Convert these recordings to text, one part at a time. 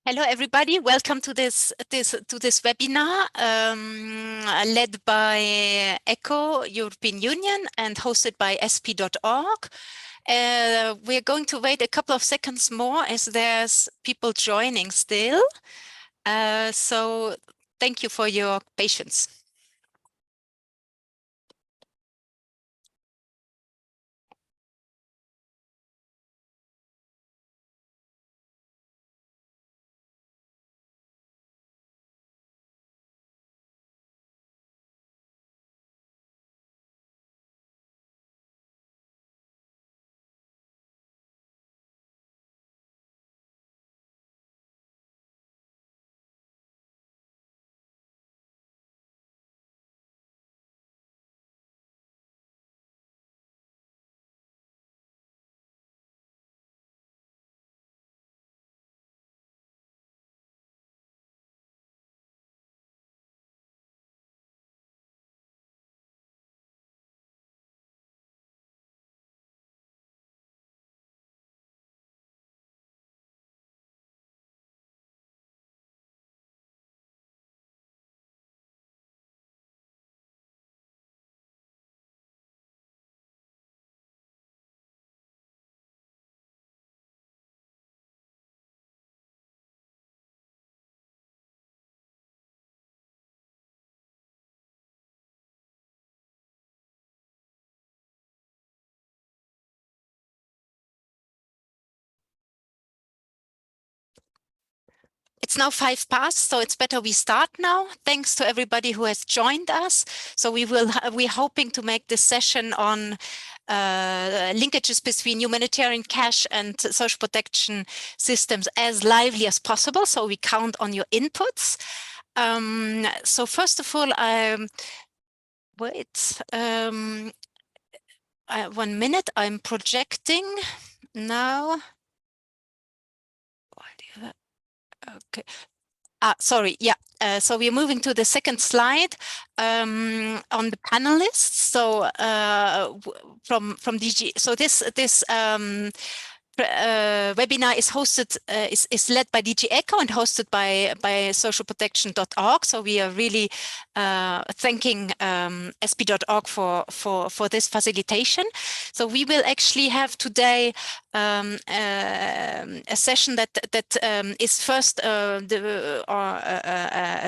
Hello, everybody. Welcome to this webinar led by ECHO European Union and hosted by sp.org. We're going to wait a couple of seconds more as there's people joining still. So thank you for your patience. It's now 5 past, so it's better we start now. Thanks to everybody who has joined us. So we're hoping to make this session on linkages between humanitarian cash and social protection systems as lively as possible. So we count on your inputs. So first of all, wait, 1 minute. I'm projecting now. Okay. Sorry, yeah. So we're moving to the second slide on the panelists. So from DG. So this webinar is hosted is led by DG ECHO and hosted by socialprotection.org. So we are really thanking sp.org for this facilitation. So we will actually have today a session that is first a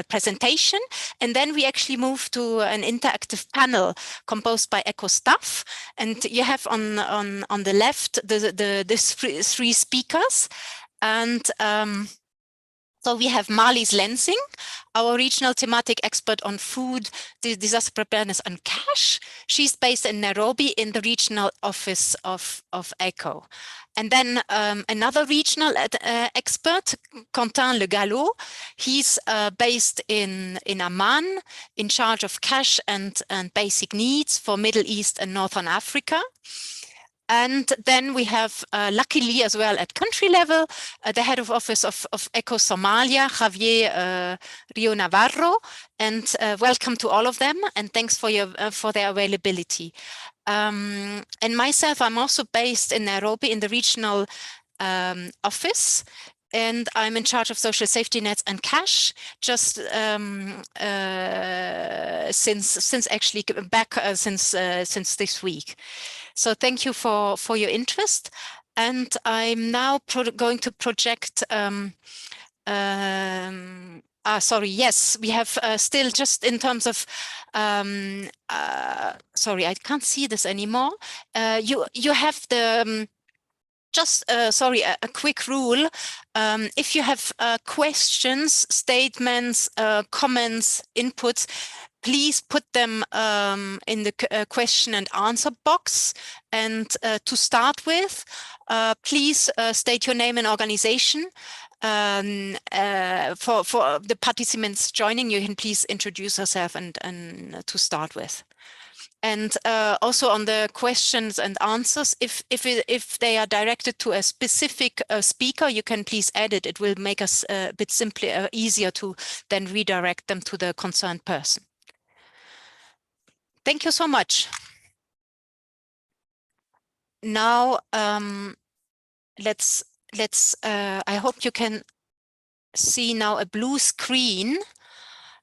presentation, and then we actually move to an interactive panel composed by ECHO staff. And you have on the left the three speakers, and so we have Marlies Lensing, our regional thematic expert on food, disaster preparedness and cash. She's based in Nairobi in the regional office of ECHO. And then another regional expert, Quentin Le Gallo. He's based in Amman, in charge of cash and basic needs for Middle East and Northern Africa. And then we have, luckily as well at country level, the head of office of ECHO Somalia, Javier Rio-Navarro. And welcome to all of them, and thanks for their availability. And myself, I'm also based in Nairobi in the regional office. And I'm in charge of social safety nets and cash, just since actually back since this week. So thank you for your interest. And I'm now going to project. Sorry, yes, we have still just in terms of. Sorry, I can't see this anymore. You have the. Just, sorry, a quick rule. If you have questions, statements, comments, inputs, please put them in the question and answer box. And to start with, please state your name and organization. For the participants joining, you can please introduce yourself and to start with. And also on the questions and answers, if they are directed to a specific speaker, you can please edit. It will make us a bit simpler, easier to then redirect them to the concerned person. Thank you so much. Now, let's. I hope you can see now a blue screen.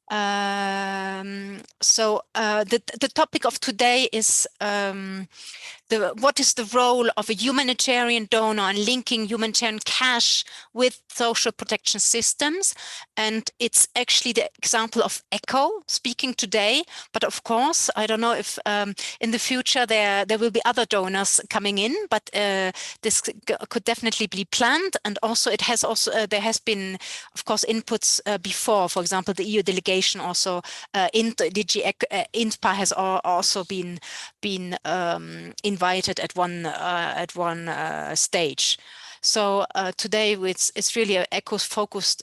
So the topic of today is what is the role of a humanitarian donor and linking humanitarian cash with social protection systems. And it's actually the example of ECHO speaking today. But of course, I don't know if in the future there will be other donors coming in, but this could definitely be planned. And also it has also there has been, of course, inputs before. For example, the EU delegation also DG INSPA has also been invited at one stage. So today it's really an ECHO focused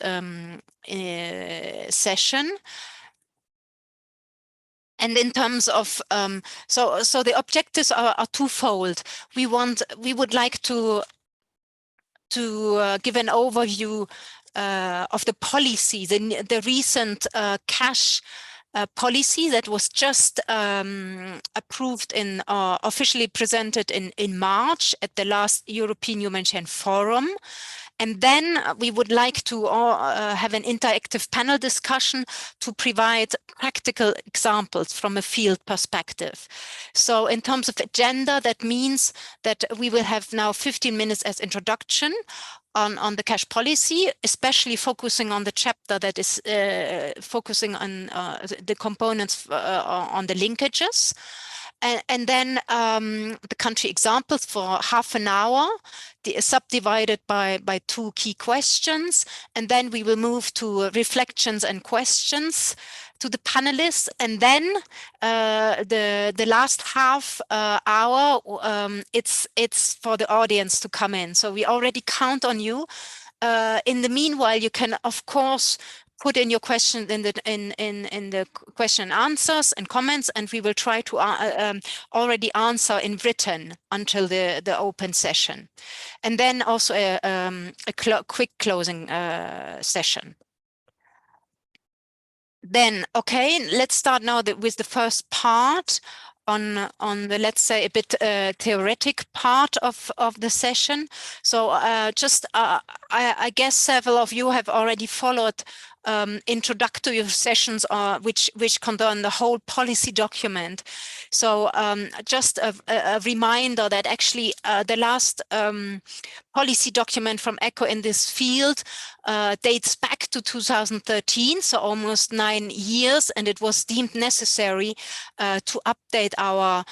session. And in terms of so the objectives are twofold. We would like to give an overview of the policy, the recent cash policy that was just approved officially presented in March at the last European Humanitarian Forum. And then we would like to have an interactive panel discussion to provide practical examples from a field perspective. So in terms of agenda, that means that we will have now 15 minutes as introduction on the cash policy, especially focusing on the chapter that is focusing on the components on the linkages. And then the country examples for half an hour, subdivided by two key questions. And then we will move to reflections and questions to the panelists. And then the last half hour, it's for the audience to come in. So we already count on you. In the meanwhile, you can, of course, put in your question in the question and answers and comments, and we will try to already answer in written until the open session. And then also a quick closing session. Then, okay, let's start now with the first part on the, let's say, a bit theoretic part of the session. So I guess several of you have already followed introductory sessions which concern the whole policy document. So just a reminder that actually the last policy document from ECHO in this field dates back to 2013, so almost 9 years, and it was deemed necessary to update our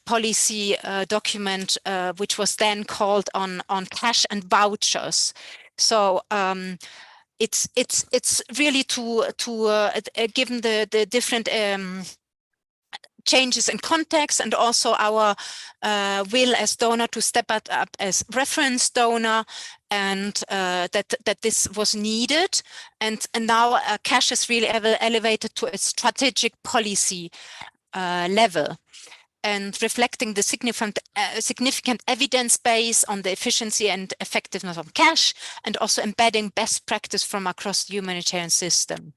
policy document, which was then called on cash and vouchers. So it's really to given the different changes in context, and also our will as donor to step up as reference donor, and that this was needed, and now cash is really elevated to a strategic policy level, and reflecting the significant evidence base on the efficiency and effectiveness of cash, and also embedding best practice from across the humanitarian system.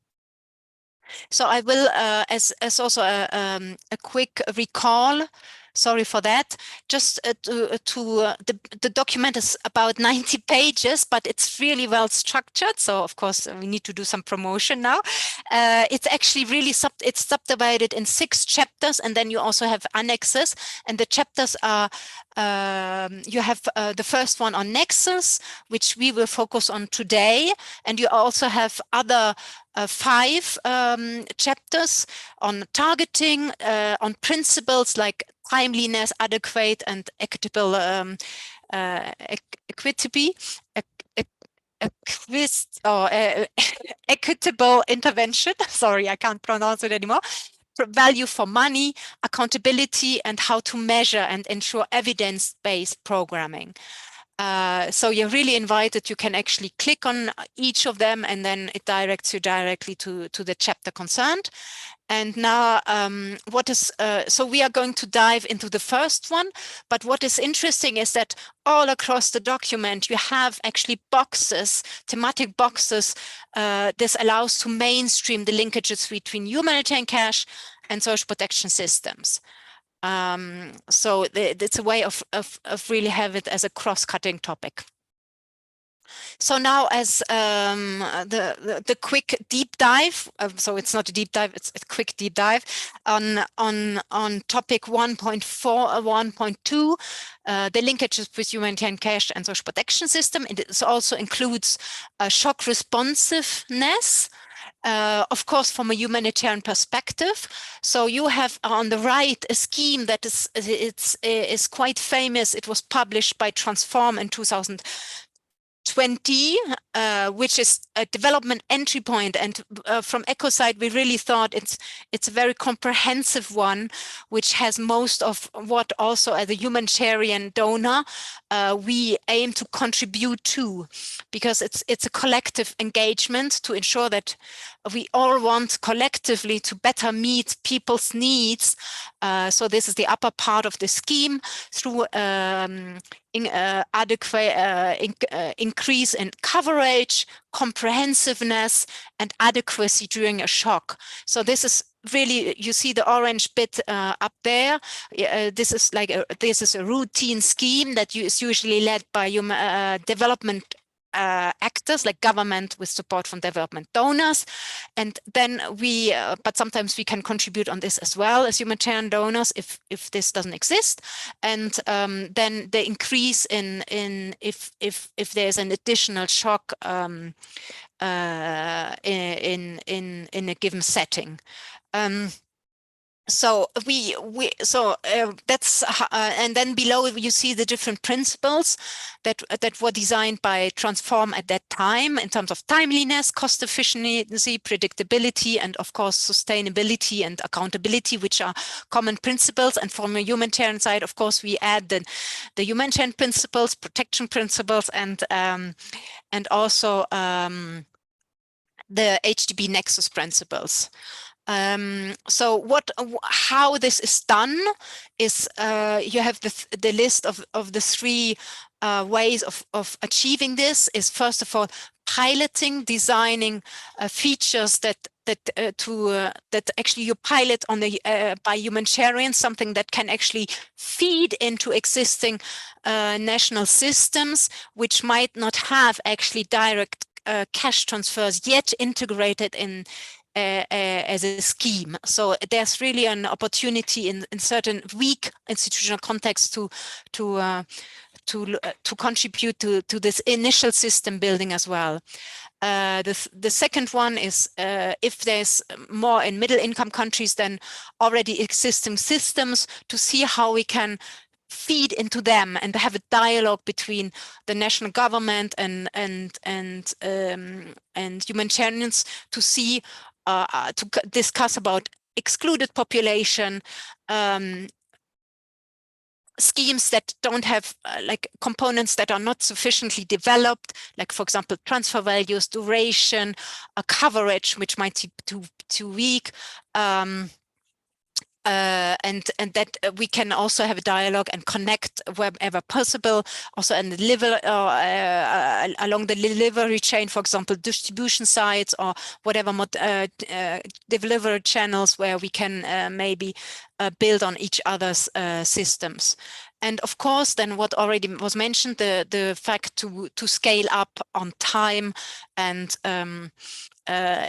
So I will, as also a quick recall, sorry for that, just the document is about 90 pages, but it's really well structured. So of course we need to do some promotion now. It's actually really it's subdivided in 6 chapters, and then you also have annexes, and the chapters are you have the first one on nexus, which we will focus on today, and you also have other 5 chapters on targeting, on principles like timeliness, adequate and equitable equitable intervention. Sorry, I can't pronounce it anymore. Value for money, accountability, and how to measure and ensure evidence-based programming. So you're really invited. You can actually click on each of them, and then it directs you directly to the chapter concerned. And now so we are going to dive into the first one, but what is interesting is that all across the document you have actually boxes, thematic boxes. This allows to mainstream the linkages between humanitarian cash and social protection systems. So it's a way of really have it as a cross-cutting topic. So now, as the quick deep dive, so it's not a deep dive, it's a quick deep dive on topic 1.4, 1.2, the linkages with humanitarian cash and social protection system. It also includes shock responsiveness. Of course, from a humanitarian perspective. So you have on the right a scheme that is quite famous. It was published by Transform in 2020, which is a development entry point. And from ECHO side, we really thought it's a very comprehensive one, which has most of what also as a humanitarian donor we aim to contribute to, because it's a collective engagement to ensure that we all want collectively to better meet people's needs. So this is the upper part of the scheme through adequate increase in coverage, comprehensiveness, and adequacy during a shock. So this is really, you see the orange bit up there. This is like a routine scheme that is usually led by development actors, like government with support from development donors. And then but sometimes we can contribute on this as well as humanitarian donors if this doesn't exist. And then the increase in if there's an additional shock in a given setting. So that's and then below you see the different principles that were designed by Transform at that time in terms of timeliness, cost efficiency, predictability, and of course sustainability and accountability, which are common principles. And from a humanitarian side, of course, we add the humanitarian principles, protection principles, and also the HDB Nexus principles. So how this is done is you have the list of the three ways of achieving this is, first of all, piloting, designing features that actually you pilot on the by humanitarians, something that can actually feed into existing national systems, which might not have actually direct cash transfers yet integrated in as a scheme. So there's really an opportunity in certain weak institutional contexts to contribute to this initial system building as well. The second one is if there's more in middle income countries than already existing systems, to see how we can feed into them and have a dialogue between the national government and humanitarians to see to discuss about excluded population, schemes that don't have like components that are not sufficiently developed, like for example transfer values, duration, coverage which might be too weak, and that we can also have a dialogue and connect wherever possible, also and deliver along the delivery chain, for example, distribution sites or whatever delivery channels where we can maybe build on each other's systems. And of course, then what already was mentioned, the fact to scale up on time and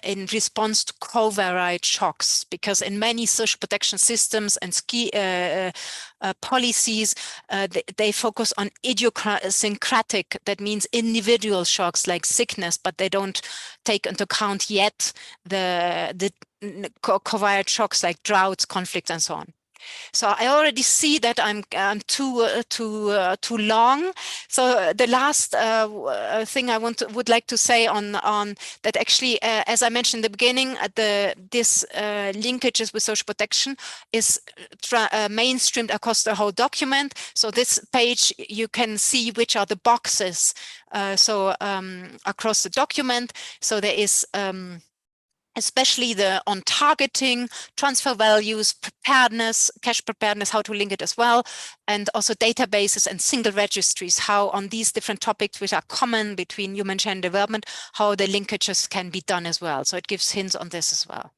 in response to covariate shocks, because in many social protection systems and policies, they focus on idiosyncratic, that means individual shocks like sickness, but they don't take into account yet the covariate shocks like droughts, conflicts, and so on. So I already see that I'm too long. So the last thing I would like to say on that, actually, as I mentioned in the beginning, this linkages with social protection is mainstreamed across the whole document. So this page you can see which are the boxes. Across the document. So there is. Especially on targeting, transfer values, preparedness, cash preparedness, how to link it as well, and also databases and single registries, how on these different topics which are common between humanitarian development, how the linkages can be done as well. So it gives hints on this as well.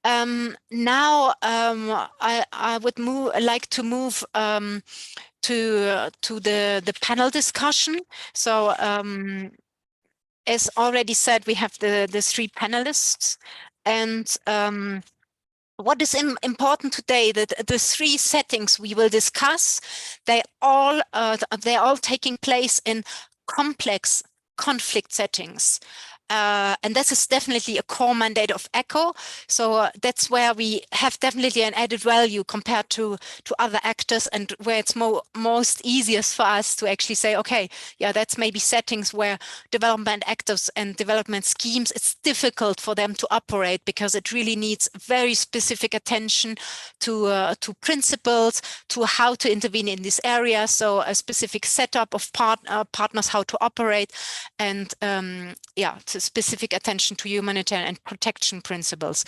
Now I would like to move to the panel discussion. So as already said, we have the three panelists, and what is important today, that the three settings we will discuss, they're all taking place in complex conflict settings. And this is definitely a core mandate of ECHO. So that's where we have definitely an added value compared to other actors, and where it's most easiest for us to actually say, okay, yeah, that's maybe settings where development actors and development schemes, it's difficult for them to operate, because it really needs very specific attention to principles, to how to intervene in this area. So a specific setup of partners, how to operate, and yeah, to specific attention to humanitarian and protection principles.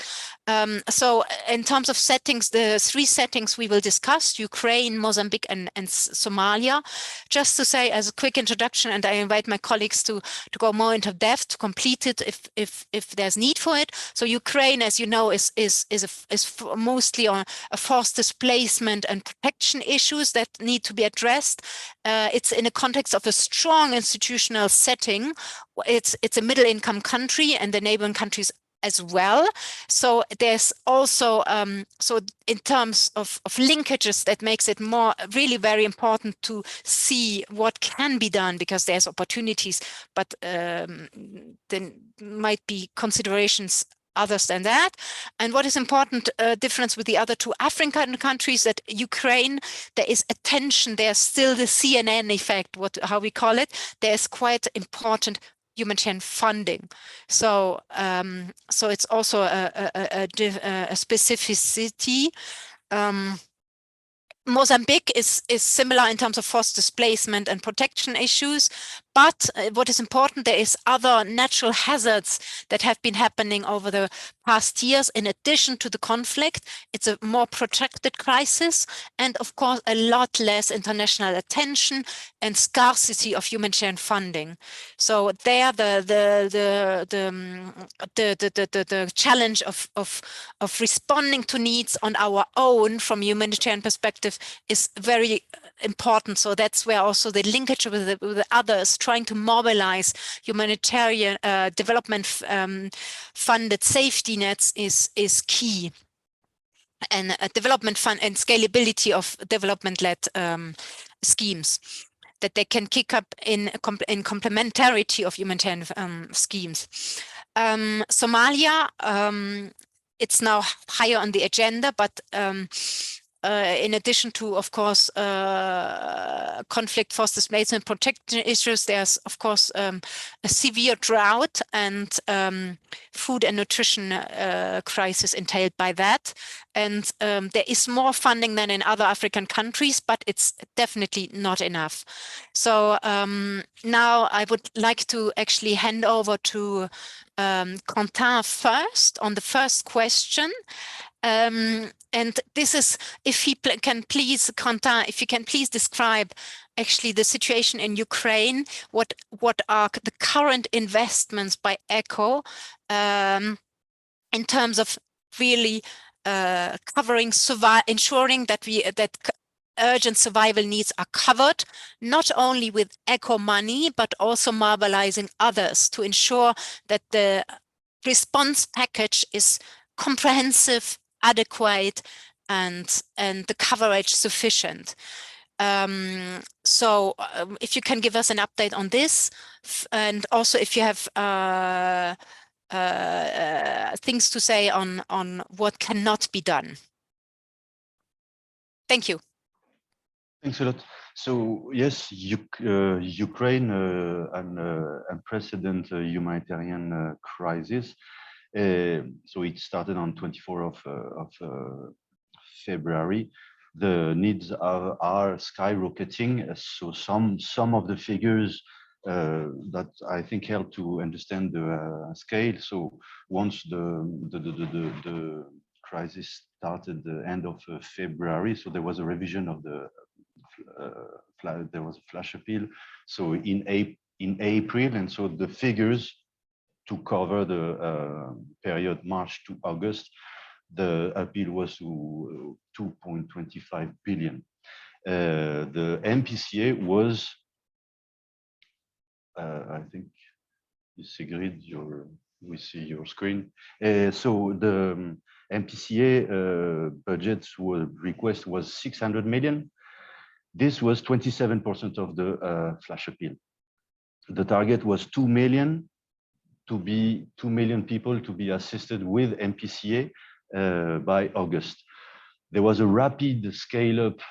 So in terms of settings, the three settings we will discuss: Ukraine, Mozambique, and Somalia. Just to say as a quick introduction, and I invite my colleagues to go more into depth to complete it if there's need for it. So Ukraine, as you know, is mostly on a forced displacement and protection issues that need to be addressed. It's in a context of a strong institutional setting. It's a middle-income country, and the neighboring countries as well. So there's also, so in terms of linkages, that makes it really very important to see what can be done, because there's opportunities, but then might be considerations others than that. And what is important difference with the other two African countries, that Ukraine, there is attention, there's still the CNN effect, how we call it. There's quite important humanitarian funding. So so it's also a specificity. Mozambique is similar in terms of forced displacement and protection issues, but what is important, there is other natural hazards that have been happening over the past years. In addition to the conflict, it's a more protracted crisis, and of course a lot less international attention and scarcity of humanitarian funding. So there, the challenge of responding to needs on our own from humanitarian perspective is very important. So that's where also the linkage with the others, trying to mobilize humanitarian development funded safety nets is key. And development fund and scalability of development-led schemes, that they can kick up in complementarity of humanitarian schemes. Somalia, it's now higher on the agenda, but in addition to, of course, conflict, forced displacement, protection issues, there's, of course, a severe drought and food and nutrition crisis entailed by that. And there is more funding than in other African countries, but it's definitely not enough. So now I would like to actually hand over to Quentin first on the first question. And this is, if he can please, Quentin, if you can please describe actually the situation in Ukraine, what are the current investments by ECHO in terms of really covering, ensuring that urgent survival needs are covered, not only with ECHO money, but also mobilizing others to ensure that the response package is comprehensive, adequate, and the coverage sufficient. So if you can give us an update on this, and also if you have things to say on what cannot be done. Thank you. Thanks a lot. So yes, Ukraine, an unprecedented humanitarian crisis. So it started on 24th of February. The needs are skyrocketing. So some of the figures that I think help to understand the scale. So once the crisis started the end of February, so there was a revision of the there was a flash appeal. So in April, and so the figures to cover the period March to August, the appeal was to 2.25 billion. The MPCA was, I think, Sigrid, we see your screen. So the MPCA budget request was 600 million. This was 27% of the flash appeal. The target was 2 million people to be assisted with MPCA by August. There was a rapid scale-up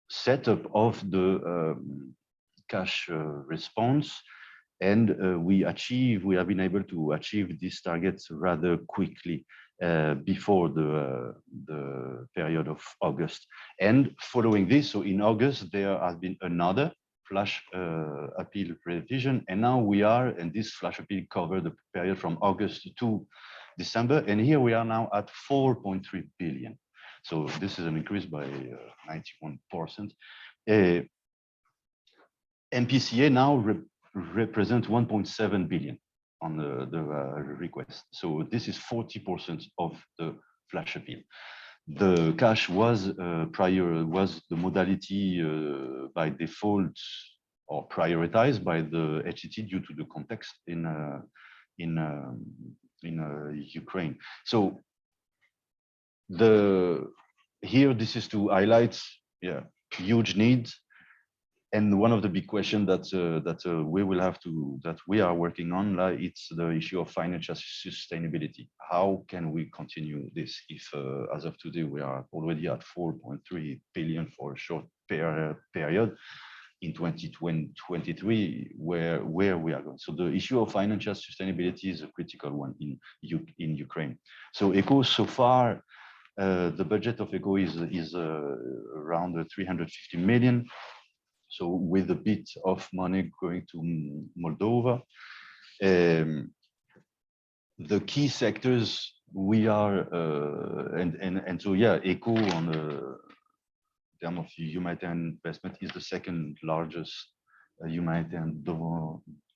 setup of the cash response, and we have been able to achieve these targets rather quickly before the period of August. And following this, so in August, there has been another flash appeal revision, and now we are, and this flash appeal covered the period from August to December, and here we are now at 4.3 billion. So this is an increase by 91%. MPCA now represent 1.7 billion on the request. So this is 40% of the flash appeal. The cash was the modality by default or prioritized by the HCT due to the context in Ukraine. So here this is to highlight huge needs. And one of the big questions that we are working on, it's the issue of financial sustainability. How can we continue this if, as of today, we are already at 4.3 billion for a short period in 2023, where we are going? So the issue of financial sustainability is a critical one in Ukraine. So ECHO, so far, the budget of ECHO is around 350 million. So with a bit of money going to Moldova. The key sectors we are, and so ECHO on the term of humanitarian investment is the second largest humanitarian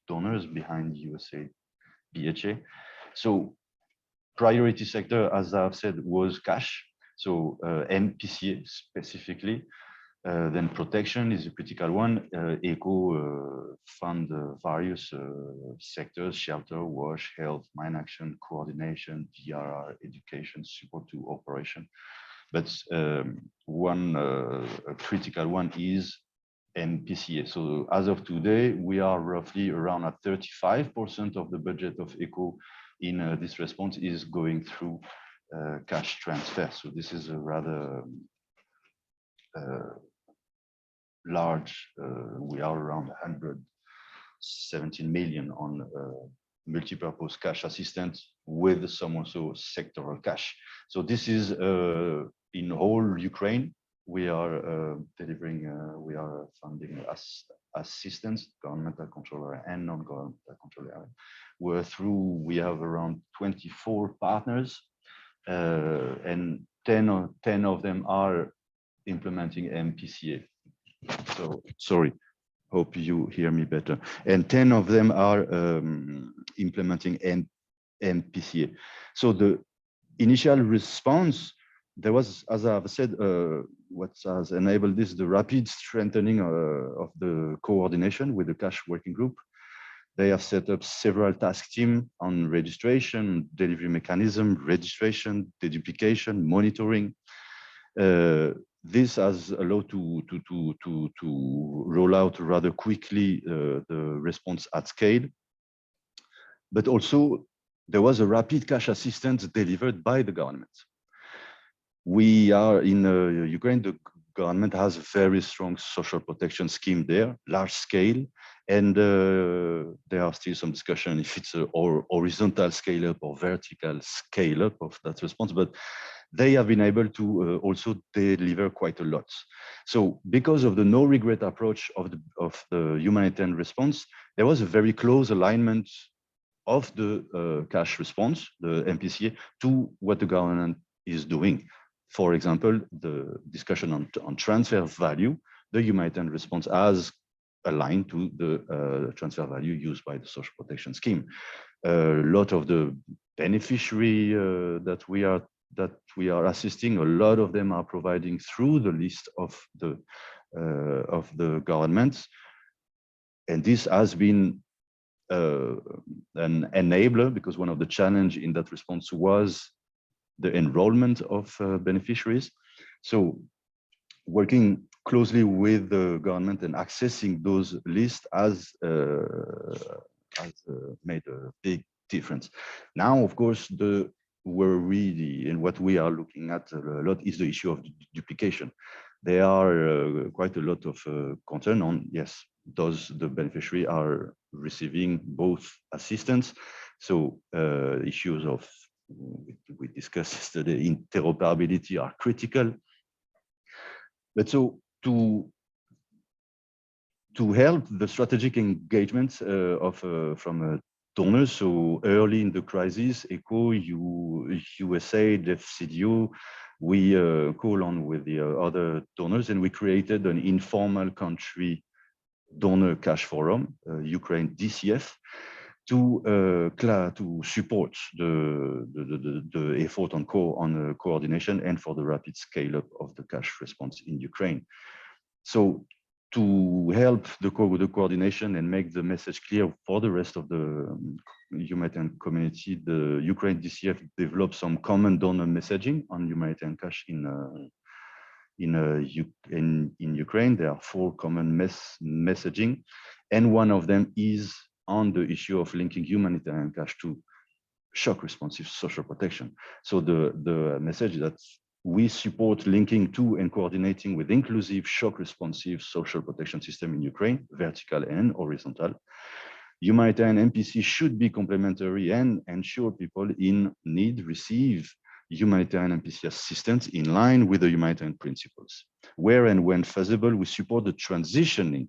donors behind USA, BHA. So priority sector, as I've said, was cash. So MPCA specifically. Then protection is a critical one. ECHO fund various sectors: shelter, wash, health, mine action, coordination, DRR, education, support to operation. But one critical one is MPCA. So as of today, we are roughly around at 35% of the budget of ECHO in this response is going through cash transfer. So this is a rather large, we are around 117 million on multi-purpose cash assistance with some also sectoral cash. So this is in whole Ukraine. We are delivering, we are funding assistance, governmental control area and non-governmental control area. We have around 24 partners, and 10 of them are implementing MPCA. So sorry, hope you hear me better. And 10 of them are implementing MPCA. So the initial response, there was, as I've said, what has enabled this, the rapid strengthening of the coordination with the cash working group. They have set up several task teams on registration, delivery mechanism, registration, deduplication, monitoring. This has allowed to roll out rather quickly the response at scale. But also, there was a rapid cash assistance delivered by the government. We are in Ukraine, the government has a very strong social protection scheme there, large scale, and there are still some discussion if it's a horizontal scale up or vertical scale up of that response, but they have been able to also deliver quite a lot. So because of the no regret approach of the humanitarian response, there was a very close alignment of the cash response, the MPCA, to what the government is doing. For example, the discussion on transfer value, the humanitarian response has aligned to the transfer value used by the social protection scheme. A lot of the beneficiary that we are that we are assisting, a lot of them are providing through the list of the governments. And this has been an enabler, because one of the challenge in that response was the enrollment of beneficiaries. So working closely with the government and accessing those lists has made a big difference. Now, of course, what we are looking at a lot is the issue of duplication. There are quite a lot of concern on, yes, does the beneficiary are receiving both assistance? So issues of, we discussed yesterday, interoperability are critical. But so to help the strategic engagement from donors, so early in the crisis, ECHO, USAID, FCDO, we call on with the other donors, and we created an informal country donor cash forum, Ukraine DCF, to support the effort on coordination and for the rapid scale up of the cash response in Ukraine. So to help the coordination and make the message clear for the rest of the humanitarian community, the Ukraine DCF developed some common donor messaging on humanitarian cash in Ukraine. There are 4 common messaging, and one of them is on the issue of linking humanitarian cash to shock responsive social protection. So the message that we support linking to and coordinating with inclusive shock responsive social protection system in Ukraine, vertical and horizontal. Humanitarian MPC should be complementary and ensure people in need receive humanitarian MPC assistance in line with the humanitarian principles. Where and when feasible, we support the transitioning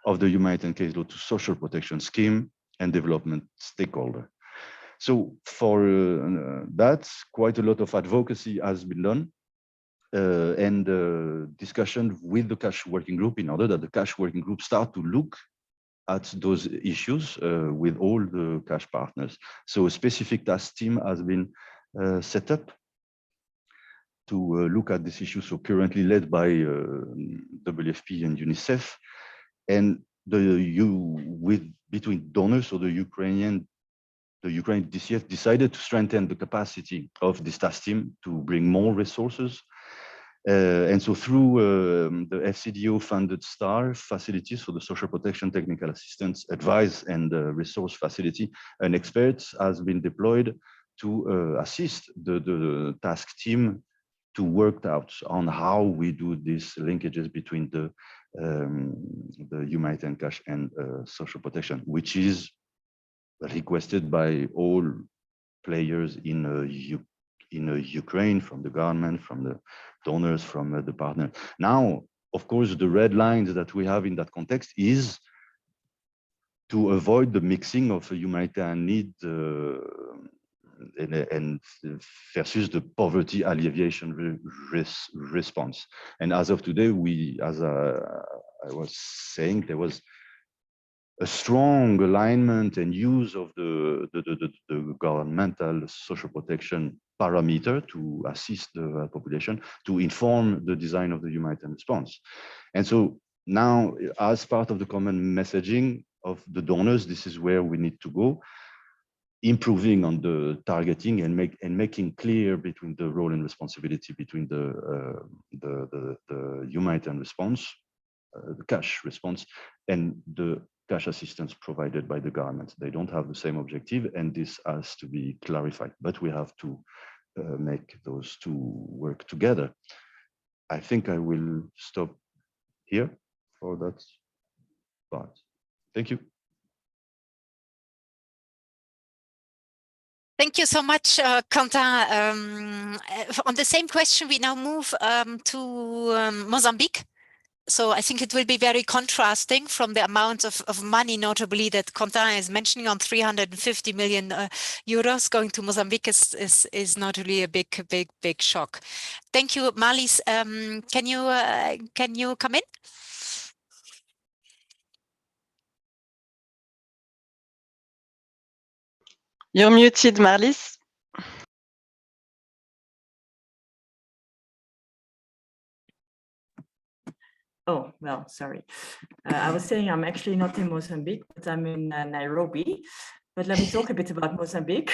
of the humanitarian case law to social protection scheme and development stakeholder. So for that, quite a lot of advocacy has been done and discussion with the cash working group in order that the cash working group start to look at those issues with all the cash partners. So a specific task team has been set up to look at this issue. So currently led by WFP and UNICEF, and between donors, so the Ukraine DCF decided to strengthen the capacity of this task team to bring more resources. And so through the FCDO funded STAR facilities for the social protection, technical assistance, advice, and resource facility, an expert has been deployed to assist the task team to work out on how we do these linkages between the humanitarian cash and social protection, which is requested by all players in Ukraine, from the government, from the donors, from the partner. Now, of course, the red lines that we have in that context is to avoid the mixing of a humanitarian need and versus the poverty alleviation response. And as of today, as I was saying, there was a strong alignment and use of the governmental social protection parameter to assist the population, to inform the design of the humanitarian response. And so now, as part of the common messaging of the donors, this is where we need to go, improving on the targeting and making clear between the role and responsibility between the humanitarian response, the cash response, and the cash assistance provided by the government. They don't have the same objective, and this has to be clarified, but we have to make those two work together. I think I will stop here for that part. Thank you. Thank you so much, Quentin. On the same question, we now move to Mozambique. So I think it will be very contrasting from the amount of money, notably that Quentin is mentioning on 350 million euros going to Mozambique is notably a big shock. Thank you, Marlies. Can you come in? You're muted, Marlies. Oh, well, sorry. I was saying I'm actually not in Mozambique, but I'm in Nairobi. But let me talk a bit about Mozambique.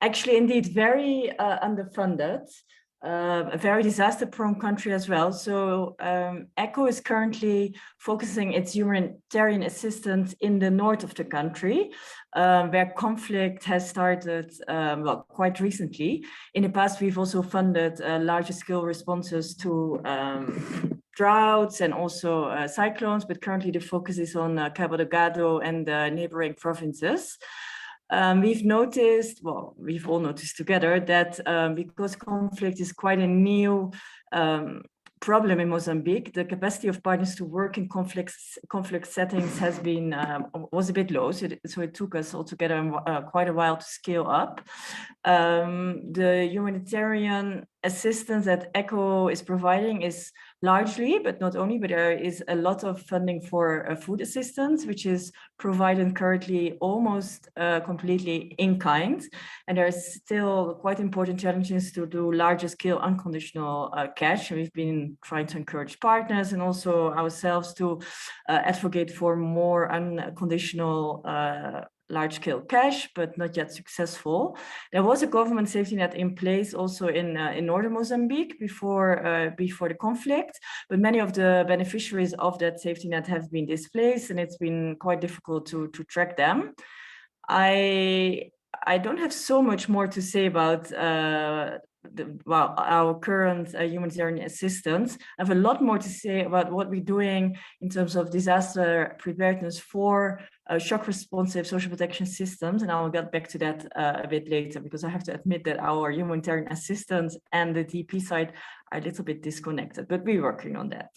Actually, indeed, very underfunded, a very disaster-prone country as well. So ECHO is currently focusing its humanitarian assistance in the north of the country, where conflict has started, well, quite recently. In the past, we've also funded larger-scale responses to droughts and also cyclones, but currently the focus is on Cabo Delgado and neighboring provinces. We've noticed, well, we've all noticed together that because conflict is quite a new problem in Mozambique, the capacity of partners to work in conflict settings has been was a bit low. So it took us altogether quite a while to scale up. The humanitarian assistance that ECHO is providing is largely, but not only, but there is a lot of funding for food assistance, which is provided currently almost completely in kind. And there's still quite important challenges to do larger scale unconditional cash. We've been trying to encourage partners and also ourselves to advocate for more unconditional large-scale cash, but not yet successful. There was a government safety net in place also in northern Mozambique before the conflict, but many of the beneficiaries of that safety net have been displaced, and it's been quite difficult to track them. I don't have so much more to say about our current humanitarian assistance. I have a lot more to say about what we're doing in terms of disaster preparedness for shock responsive social protection systems, and I will get back to that a bit later, because I have to admit that our humanitarian assistance and the DP side are a little bit disconnected, but we're working on that.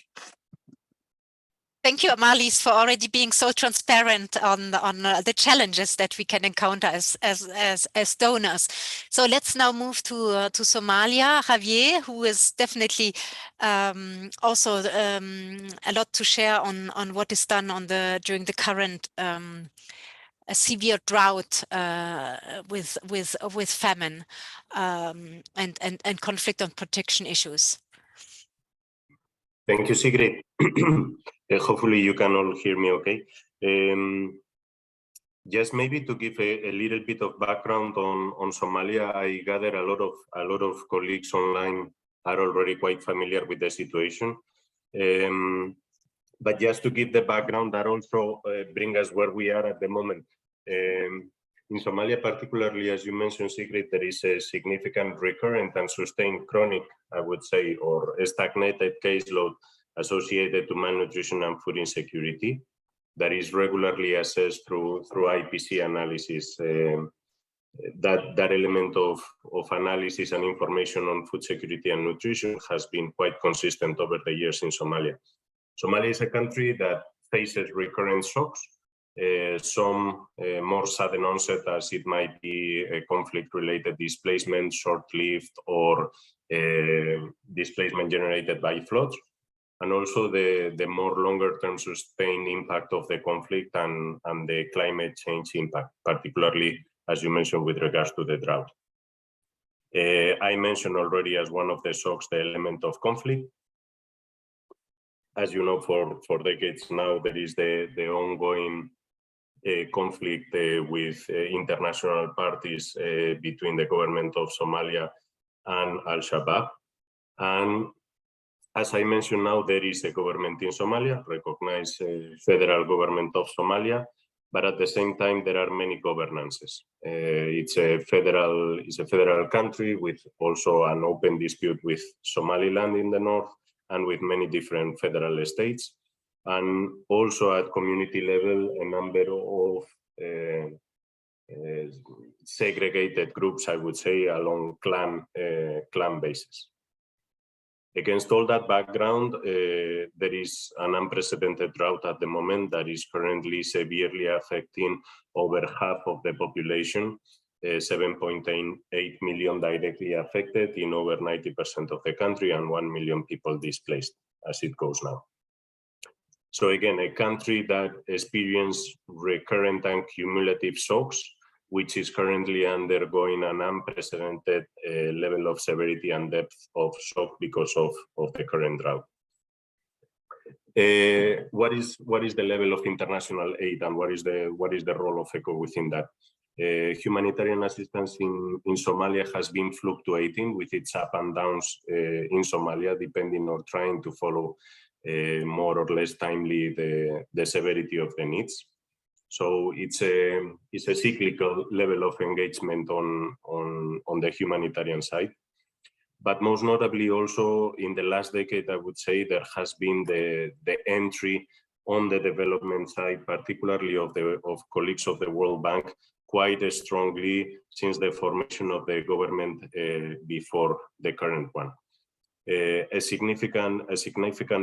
Thank you, Marlies, for already being so transparent on the challenges that we can encounter as donors. So let's now move to Somalia. Javier, who is definitely also a lot to share on what is done during the current a severe drought with famine and conflict on protection issues. Thank you, Sigrid. Hopefully you can all hear me okay. Just maybe to give a little bit of background on Somalia, I gather a lot of colleagues online are already quite familiar with the situation. But just to give the background that also bring us where we are at the moment. In Somalia, particularly, as you mentioned, Sigrid, there is a significant recurrent and sustained chronic, I would say, or stagnated caseload associated to malnutrition and food insecurity that is regularly assessed through IPC analysis. That element of analysis and information on food security and nutrition has been quite consistent over the years in Somalia. Somalia is a country that faces recurrent shocks, some more sudden onset, as it might be a conflict-related displacement, short-lived, or displacement generated by floods, and also the more longer-term sustained impact of the conflict and the climate change impact, particularly, as you mentioned, with regards to the drought. I mentioned already as one of the shocks the element of conflict. As you know, for decades now, there is the ongoing conflict with international parties between the government of Somalia and Al-Shabaab. And as I mentioned now, there is a government in Somalia, recognized federal government of Somalia, but at the same time, there are many governances. It's a federal country with also an open dispute with Somaliland in the north and with many different federal states. And also at community level, a number of segregated groups, I would say, along clan basis. Against all that background, there is an unprecedented drought at the moment that is currently severely affecting over half of the population, 7.8 million directly affected in over 90% of the country, and 1 million people displaced as it goes now. So again, a country that experienced recurrent and cumulative shocks, which is currently undergoing an unprecedented level of severity and depth of shock because of the current drought. What is the level of international aid, and what is the role of ECHO within that? Humanitarian assistance in Somalia has been fluctuating with its up and downs in Somalia, depending on trying to follow more or less timely the severity of the needs. So it's a cyclical level of engagement on the humanitarian side. But most notably also in the last decade, I would say there has been the entry on the development side, particularly of colleagues of the World Bank, quite strongly since the formation of the government before the current one. A significant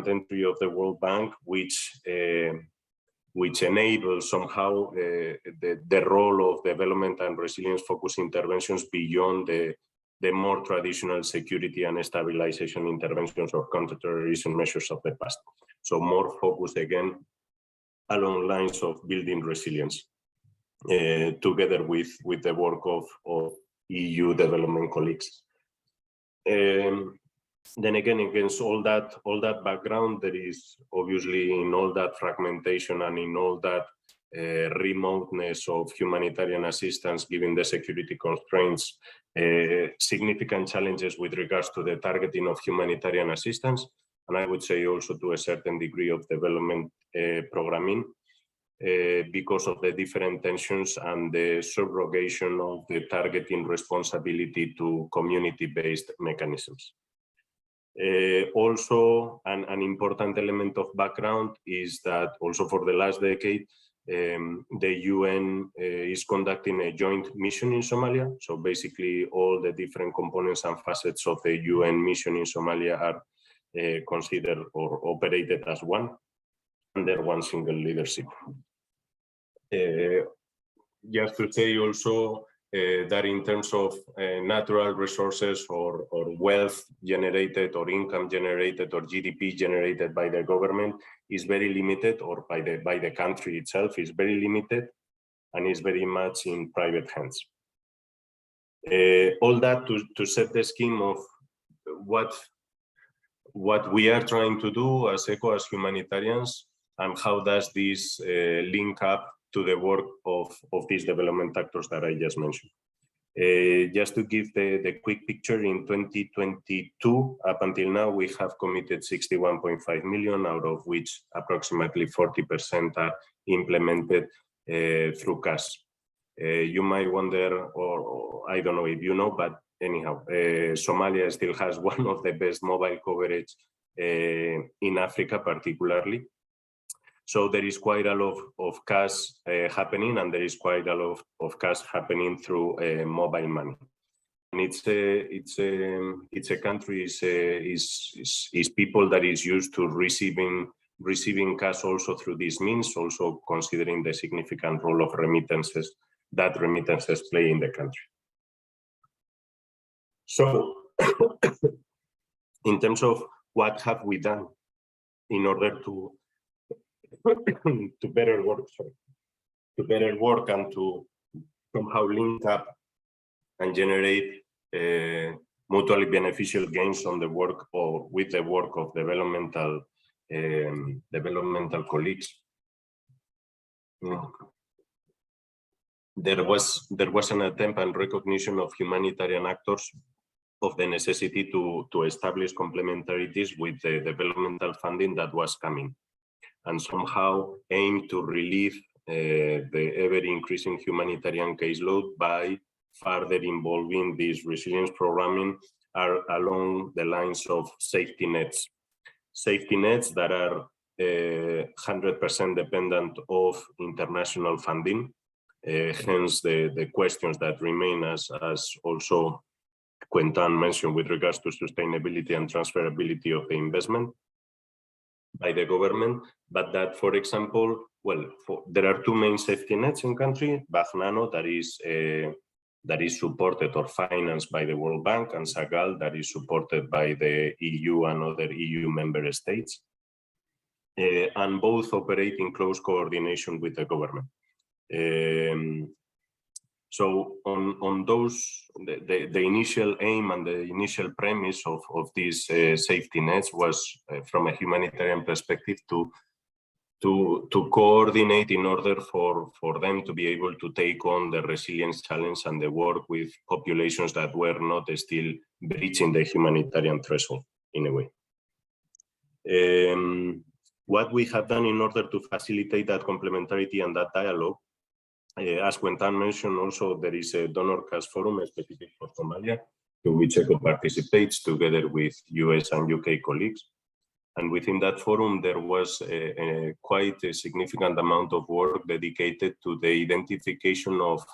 entry of the World Bank, which enables somehow the role of development and resilience-focused interventions beyond the more traditional security and stabilization interventions or counterterrorism measures of the past. So more focused again along lines of building resilience. Together with the work of EU development colleagues. Then again, against all that background, there is obviously in all that fragmentation and in all that remoteness of humanitarian assistance, given the security constraints, significant challenges with regards to the targeting of humanitarian assistance, and I would say also to a certain degree of development programming. Because of the different tensions and the subrogation of the targeting responsibility to community-based mechanisms. Also, an important element of background is that also for the last decade, the UN is conducting a joint mission in Somalia. So basically all the different components and facets of the UN mission in Somalia are considered or operated as one, under one single leadership. Just to say also that in terms of natural resources or wealth generated or income generated or GDP generated by the government is very limited, or by the country itself is very limited, and is very much in private hands. All that to set the scheme of what we are trying to do as ECHO, as humanitarians, and how does this link up to the work of these development actors that I just mentioned. Just to give the quick picture, in 2022, up until now, we have committed 61.5 million, out of which approximately 40% are implemented through cash. You might wonder, or I don't know if you know, but anyhow, Somalia still has one of the best mobile coverage in Africa, particularly. So there is quite a lot of cash happening, and there is quite a lot of cash happening through mobile money. And it's a country is people that is used to receiving cash also through these means, also considering the significant role of remittances that remittances play in the country. So, in terms of what have we done in order to better work and to somehow link up and generate mutually beneficial gains on the work or with the work of developmental colleagues. There was an attempt and recognition of humanitarian actors of the necessity to establish complementarities with the developmental funding that was coming, and somehow aim to relieve the ever-increasing humanitarian caseload by further involving this resilience programming along the lines of safety nets. Safety nets that are 100% dependent of international funding, hence the questions that remain, as also Quentin mentioned, with regards to sustainability and transferability of the investment by the government. But that, for example, well, there are two main safety nets in country: Bagnano, that is supported or financed by the World Bank, and Sagal, that is supported by the EU and other EU member states, and both operate in close coordination with the government. So on those, the initial aim and the initial premise of these safety nets was, from a humanitarian perspective, to coordinate in order for them to be able to take on the resilience challenge and the work with populations that were not still breaching the humanitarian threshold in a way. What we have done in order to facilitate that complementarity and that dialogue, as Quentin mentioned, also there is a donor cast forum specific for Somalia, to which ECHO participates together with US and UK colleagues. And within that forum, there was quite a significant amount of work dedicated to the identification of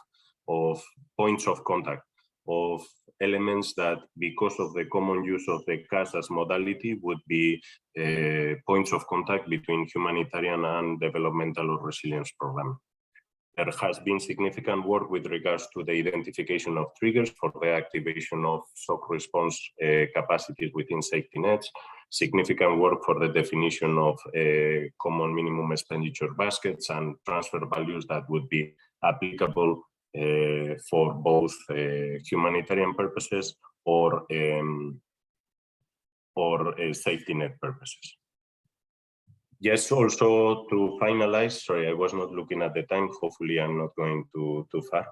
points of contact, of elements that, because of the common use of the CAS as modality, would be points of contact between humanitarian and developmental or resilience program. There has been significant work with regards to the identification of triggers for the activation of shock response capacities within safety nets, significant work for the definition of common minimum expenditure baskets and transfer values that would be applicable for both humanitarian purposes or safety net purposes. Yes, also to finalize, sorry, I was not looking at the time, hopefully I'm not going too far.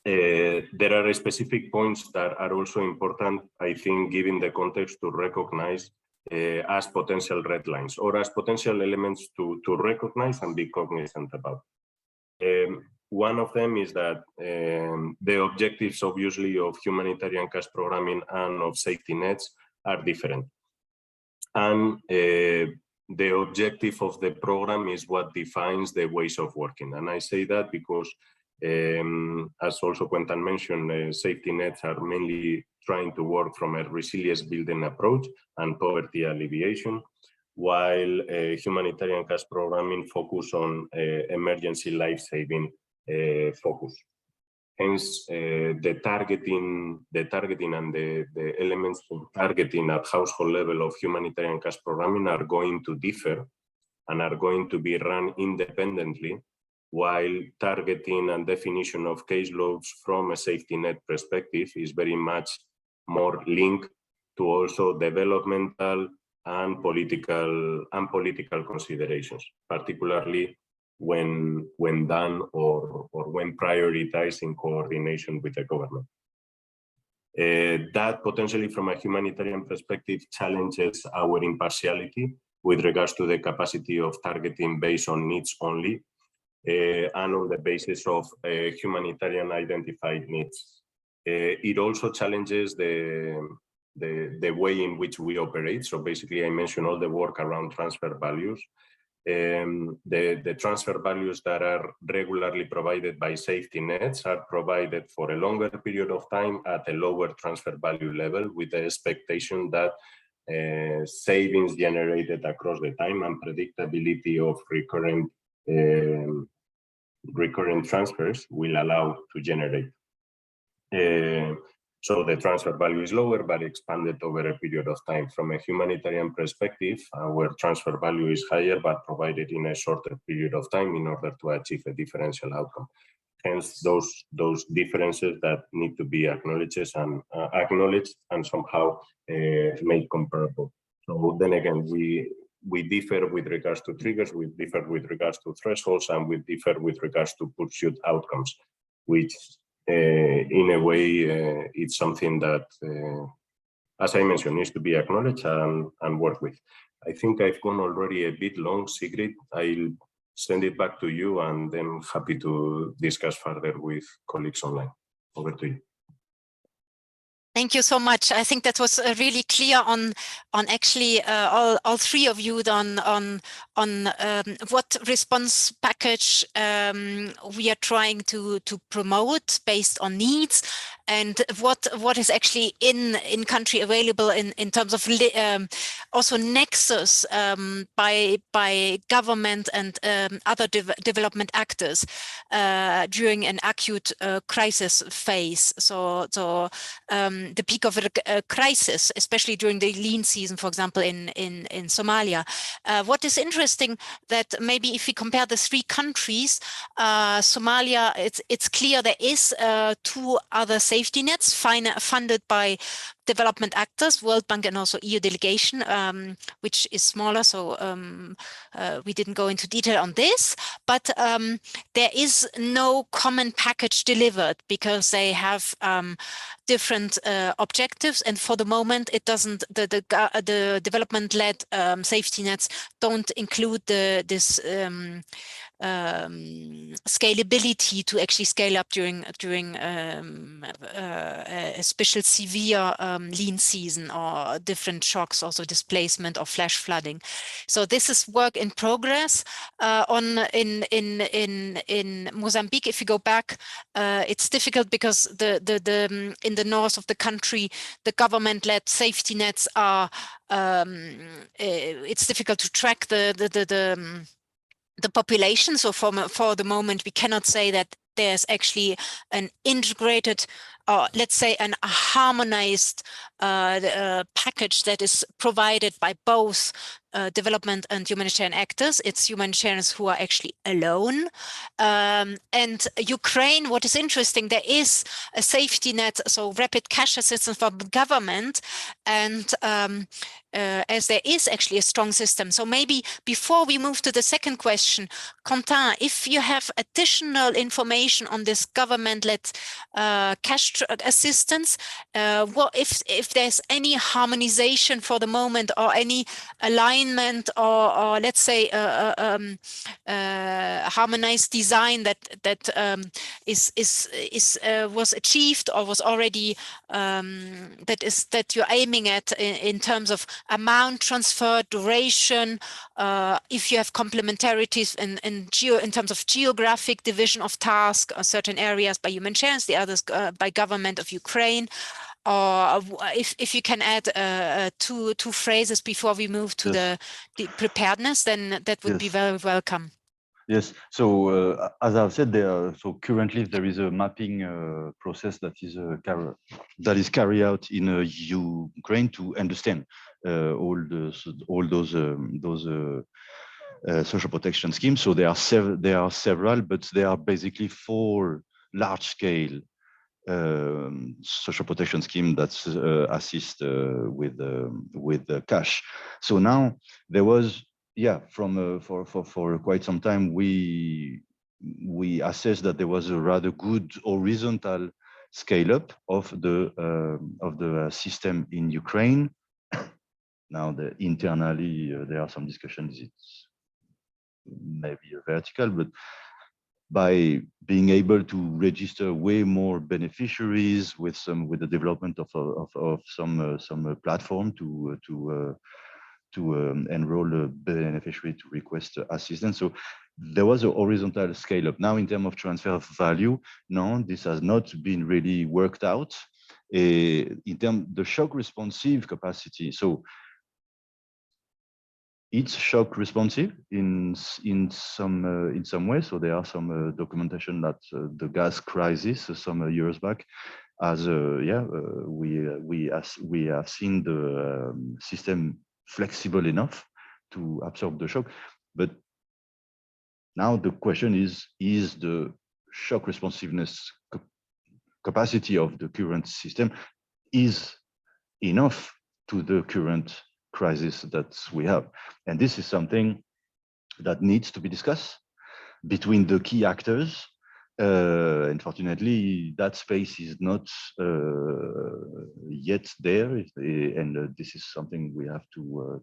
There are specific points that are also important, I think, given the context, to recognize as potential red lines or as potential elements to recognize and be cognizant about. One of them is that the objectives, obviously, of humanitarian cash programming and of safety nets are different. And the objective of the program is what defines the ways of working. And I say that because, as also Quentin mentioned, safety nets are mainly trying to work from a resilience building approach and poverty alleviation, while humanitarian cash programming focus on emergency life-saving focus. Hence, the targeting and the elements of targeting at household level of humanitarian cash programming are going to differ and are going to be run independently, while targeting and definition of caseloads from a safety net perspective is very much more linked to also developmental and political considerations, particularly when done or when prioritized in coordination with the government. That potentially, from a humanitarian perspective, challenges our impartiality with regards to the capacity of targeting based on needs only, and on the basis of humanitarian identified needs. It also challenges the way in which we operate. So basically, I mentioned all the work around transfer values. The transfer values that are regularly provided by safety nets are provided for a longer period of time at a lower transfer value level, with the expectation that savings generated across the time and predictability of recurrent transfers will allow to generate. So the transfer value is lower, but expanded over a period of time. From a humanitarian perspective, our transfer value is higher, but provided in a shorter period of time in order to achieve a differential outcome. Hence, those differences that need to be acknowledged and somehow made comparable. So then again, we differ with regards to triggers, we differ with regards to thresholds, and we differ with regards to pursued outcomes, which in a way, it's something that, as I mentioned, needs to be acknowledged and worked with. I think I've gone already a bit long, Sigrid. I'll send it back to you, and then happy to discuss further with colleagues online. Over to you. Thank you so much. I think that was really clear on actually all three of you on what response package we are trying to promote based on needs, and what is actually in country available in terms of also nexus by government and other development actors during an acute crisis phase. So the peak of a crisis, especially during the lean season, for example, in Somalia. What is interesting that maybe if we compare the three countries, Somalia, it's clear there is 2 other safety nets funded by development actors, World Bank and also EU delegation, which is smaller. So we didn't go into detail on this, but there is no common package delivered because they have different objectives, and for the moment it doesn't. The development-led safety nets don't include this scalability to actually scale up during a special severe lean season or different shocks, also displacement or flash flooding. So this is work in progress. In Mozambique, if you go back, it's difficult because in the north of the country, the government-led safety nets are. It's difficult to track the population. So for the moment, we cannot say that there's actually an integrated, let's say, a harmonized package that is provided by both development and humanitarian actors. It's humanitarians who are actually alone. And Ukraine, what is interesting, there is a safety net, so rapid cash assistance from the government, and as there is actually a strong system. So maybe before we move to the second question, Quentin, if you have additional information on this government-led cash assistance, what if there's any harmonization for the moment or any alignment or let's say harmonized design that was achieved or was already that you're aiming at in terms of amount transfer, duration, if you have complementarities in terms of geographic division of task, or certain areas by humanitarians, the others by government of Ukraine, or if you can add two phrases before we move to the preparedness, then that would be very welcome. Yes. So as I've said, so currently there is a mapping process that is carried out in Ukraine to understand all those social protection schemes. So there are several, but there are basically 4 large-scale social protection scheme that assist with the cash. So now there was. Yeah, for quite some time, we assessed that there was a rather good horizontal scale up of the system in Ukraine. Now, internally there are some discussions. It's maybe a vertical, but by being able to register way more beneficiaries with the development of some platform to enroll a beneficiary to request assistance. So there was a horizontal scale up. Now, in terms of transfer of value, no, this has not been really worked out. In terms of the shock responsive capacity, so it's shock responsive in some way. So there are some documentation that the gas crisis some years back, we have seen the system flexible enough to absorb the shock. But now the question is the shock responsiveness capacity of the current system is enough to the current crisis that we have? And this is something that needs to be discussed between the key actors. Unfortunately, that space is not yet there, and this is something we have to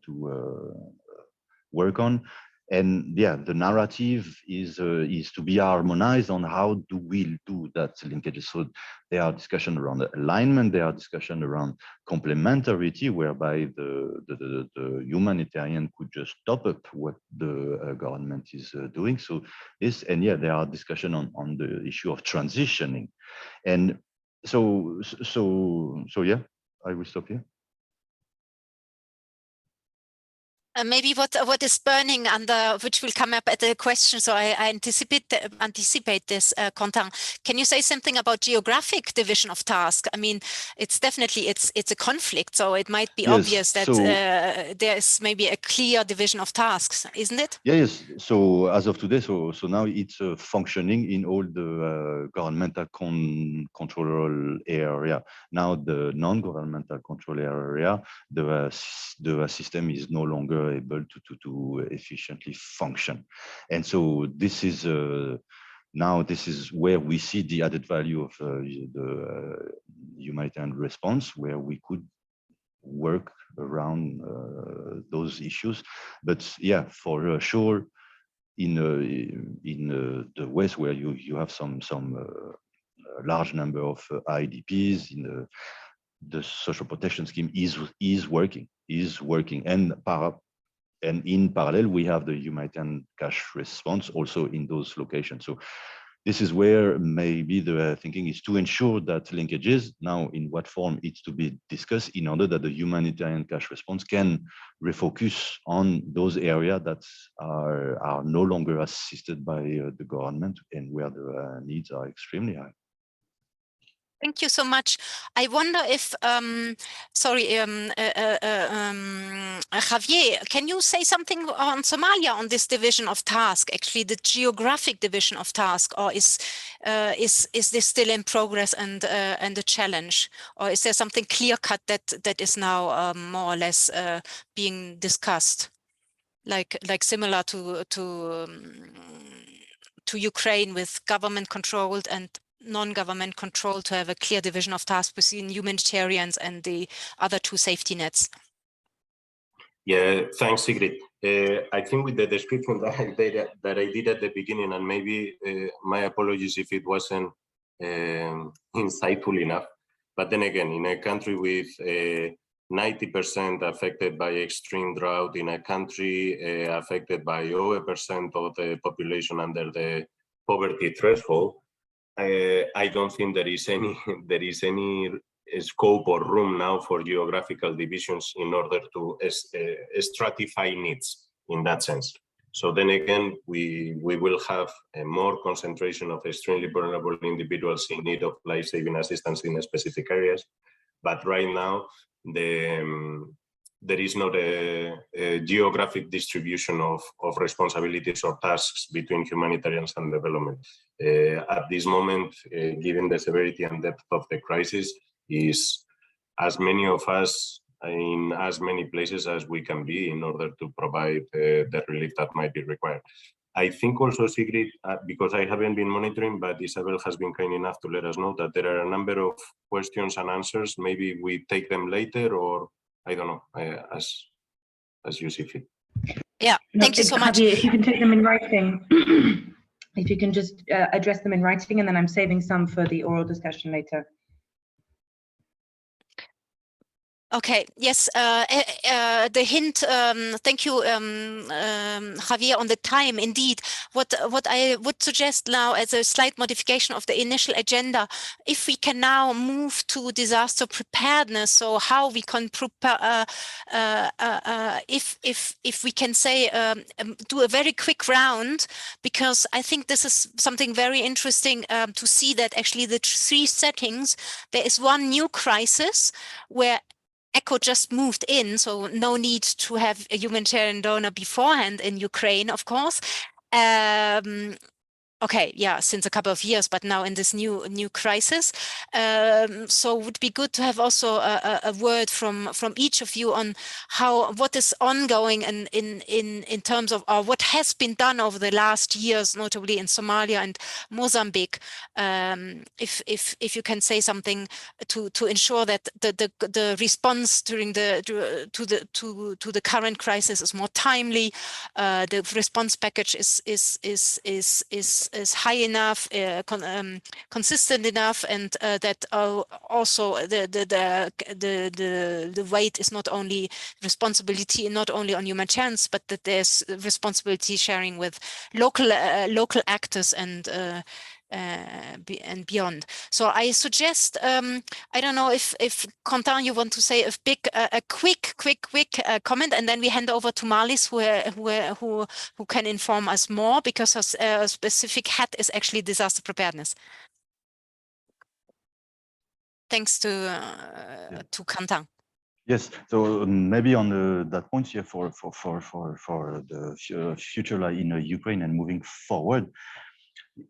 work on. And yeah, the narrative is to be harmonized on how do we do that linkage. So there are discussions around alignment, there are discussions around complementarity, whereby the humanitarian could just top up what the government is doing. So this, and yeah, there are discussions on the issue of transitioning. And So yeah, I will stop here. Maybe what is burning under, which will come up at the question. So I anticipate this, Quentin. Can you say something about geographic division of task? I mean, it's definitely it's a conflict, so it might be Yes, obvious that there is maybe a clear division of tasks, isn't it? Yes. So as of today, so now it's functioning in all the governmental control area. Now the non-governmental control area, the system is no longer able to efficiently function, and so this is now this is where we see the added value of the humanitarian response, where we could work around those issues. But yeah, for sure, in the West, where you have some large number of IDPs, in the social protection scheme is working, and in parallel we have the humanitarian cash response also in those locations. So this is where maybe the thinking is to ensure that linkages, now in what form it's to be discussed, in order that the humanitarian cash response can refocus on those areas that are no longer assisted by the government and where the needs are extremely high. Thank you so much. I wonder if, Javier, can you say something on Somalia, on this division of task, actually the geographic division of task, or is this still in progress and a challenge, or is there something clear cut that is now more or less being discussed, like similar to Ukraine, with government controlled and non-government control, to have a clear division of tasks between humanitarians and the other two safety nets? Yeah, thanks, Sigrid. I think with the description that I did at the beginning, and maybe my apologies if it wasn't insightful enough, but then again, in a country with 90% affected by extreme drought, in a country affected by over % of the population under the poverty threshold, I don't think there is any scope or room now for geographical divisions in order to stratify needs in that sense. So then again, we will have a more concentration of extremely vulnerable individuals in need of life-saving assistance in specific areas. But right now, there is not a geographic distribution of responsibilities or tasks between humanitarians and development. At this moment, given the severity and depth of the crisis, is as many of us in as many places as we can be in order to provide the relief that might be required. I think also, Sigrid, because I haven't been monitoring, but Isabel has been kind enough to let us know that there are a number of questions and answers. Maybe we take them later, or I don't know, as you see fit. Yeah, thank you so much. Javier, if you can take them in writing, if you can just address them in writing, and then I'm saving some for the oral discussion later. Okay, yes, the hint, thank you, Javier, on the time. Indeed, what I would suggest now as a slight modification of the initial agenda, if we can now move to disaster preparedness, so how we can prepare, if we can say, do a very quick round, because I think this is something very interesting to see that actually the three settings, there is one new crisis where ECHO just moved in, so no need to have a humanitarian donor beforehand in Ukraine, of course. Okay, yeah, since a couple of years, but now in this new crisis. So it would be good to have also a word from each of you on what is ongoing in terms of what has been done over the last years, notably in Somalia and Mozambique. If you can say something to ensure that the response during to the current crisis is more timely, the response package is high enough, consistent enough, and that also the weight is not only responsibility, not only on humanitarians, but that there's responsibility sharing with local actors and and beyond. So I suggest, I don't know if Quentin, you want to say a quick comment, and then we hand over to Marlies, who can inform us more, because her specific hat is actually disaster preparedness. Thanks to Quentin. Yes, so maybe on that point here for the future like in Ukraine and moving forward,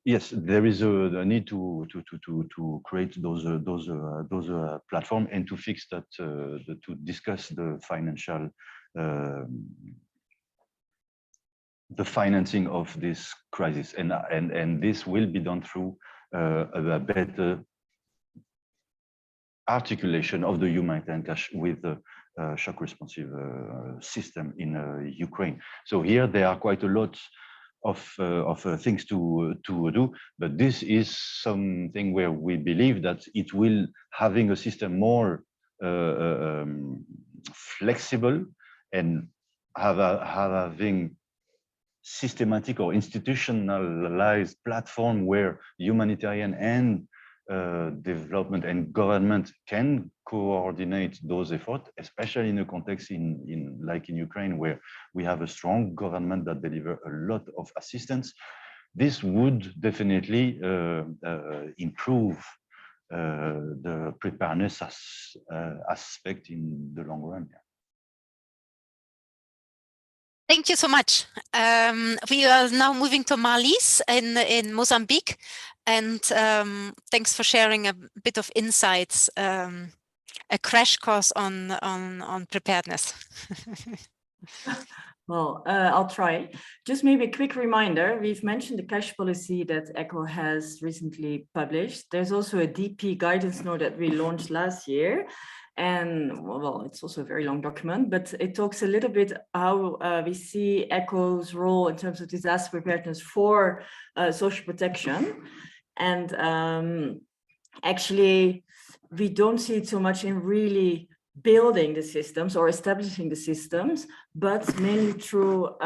yes, there is a need to create those platform and to fix that, to discuss the financial the financing of this crisis, and this will be done through a better articulation of the humanitarian cash with the shock responsive system in Ukraine. So here there are quite a lot of things to do, but this is something where we believe that it will having a system more flexible and having systematic or institutionalized platform where humanitarian and development and government can coordinate those efforts, especially in a context like in Ukraine, where we have a strong government that deliver a lot of assistance. This would definitely improve the preparedness aspect in the long run. Thank you so much. We are now moving to Marlies in Mozambique, and thanks for sharing a bit of insights, a crash course on preparedness. Well, I'll try. Just maybe a quick reminder, we've mentioned the cash policy that ECHO has recently published. There's also a DP guidance note that we launched last year. And well, it's also a very long document, but it talks a little bit how we see ECHO's role in terms of disaster preparedness for social protection. And actually, we don't see it so much in really building the systems or establishing the systems, but mainly through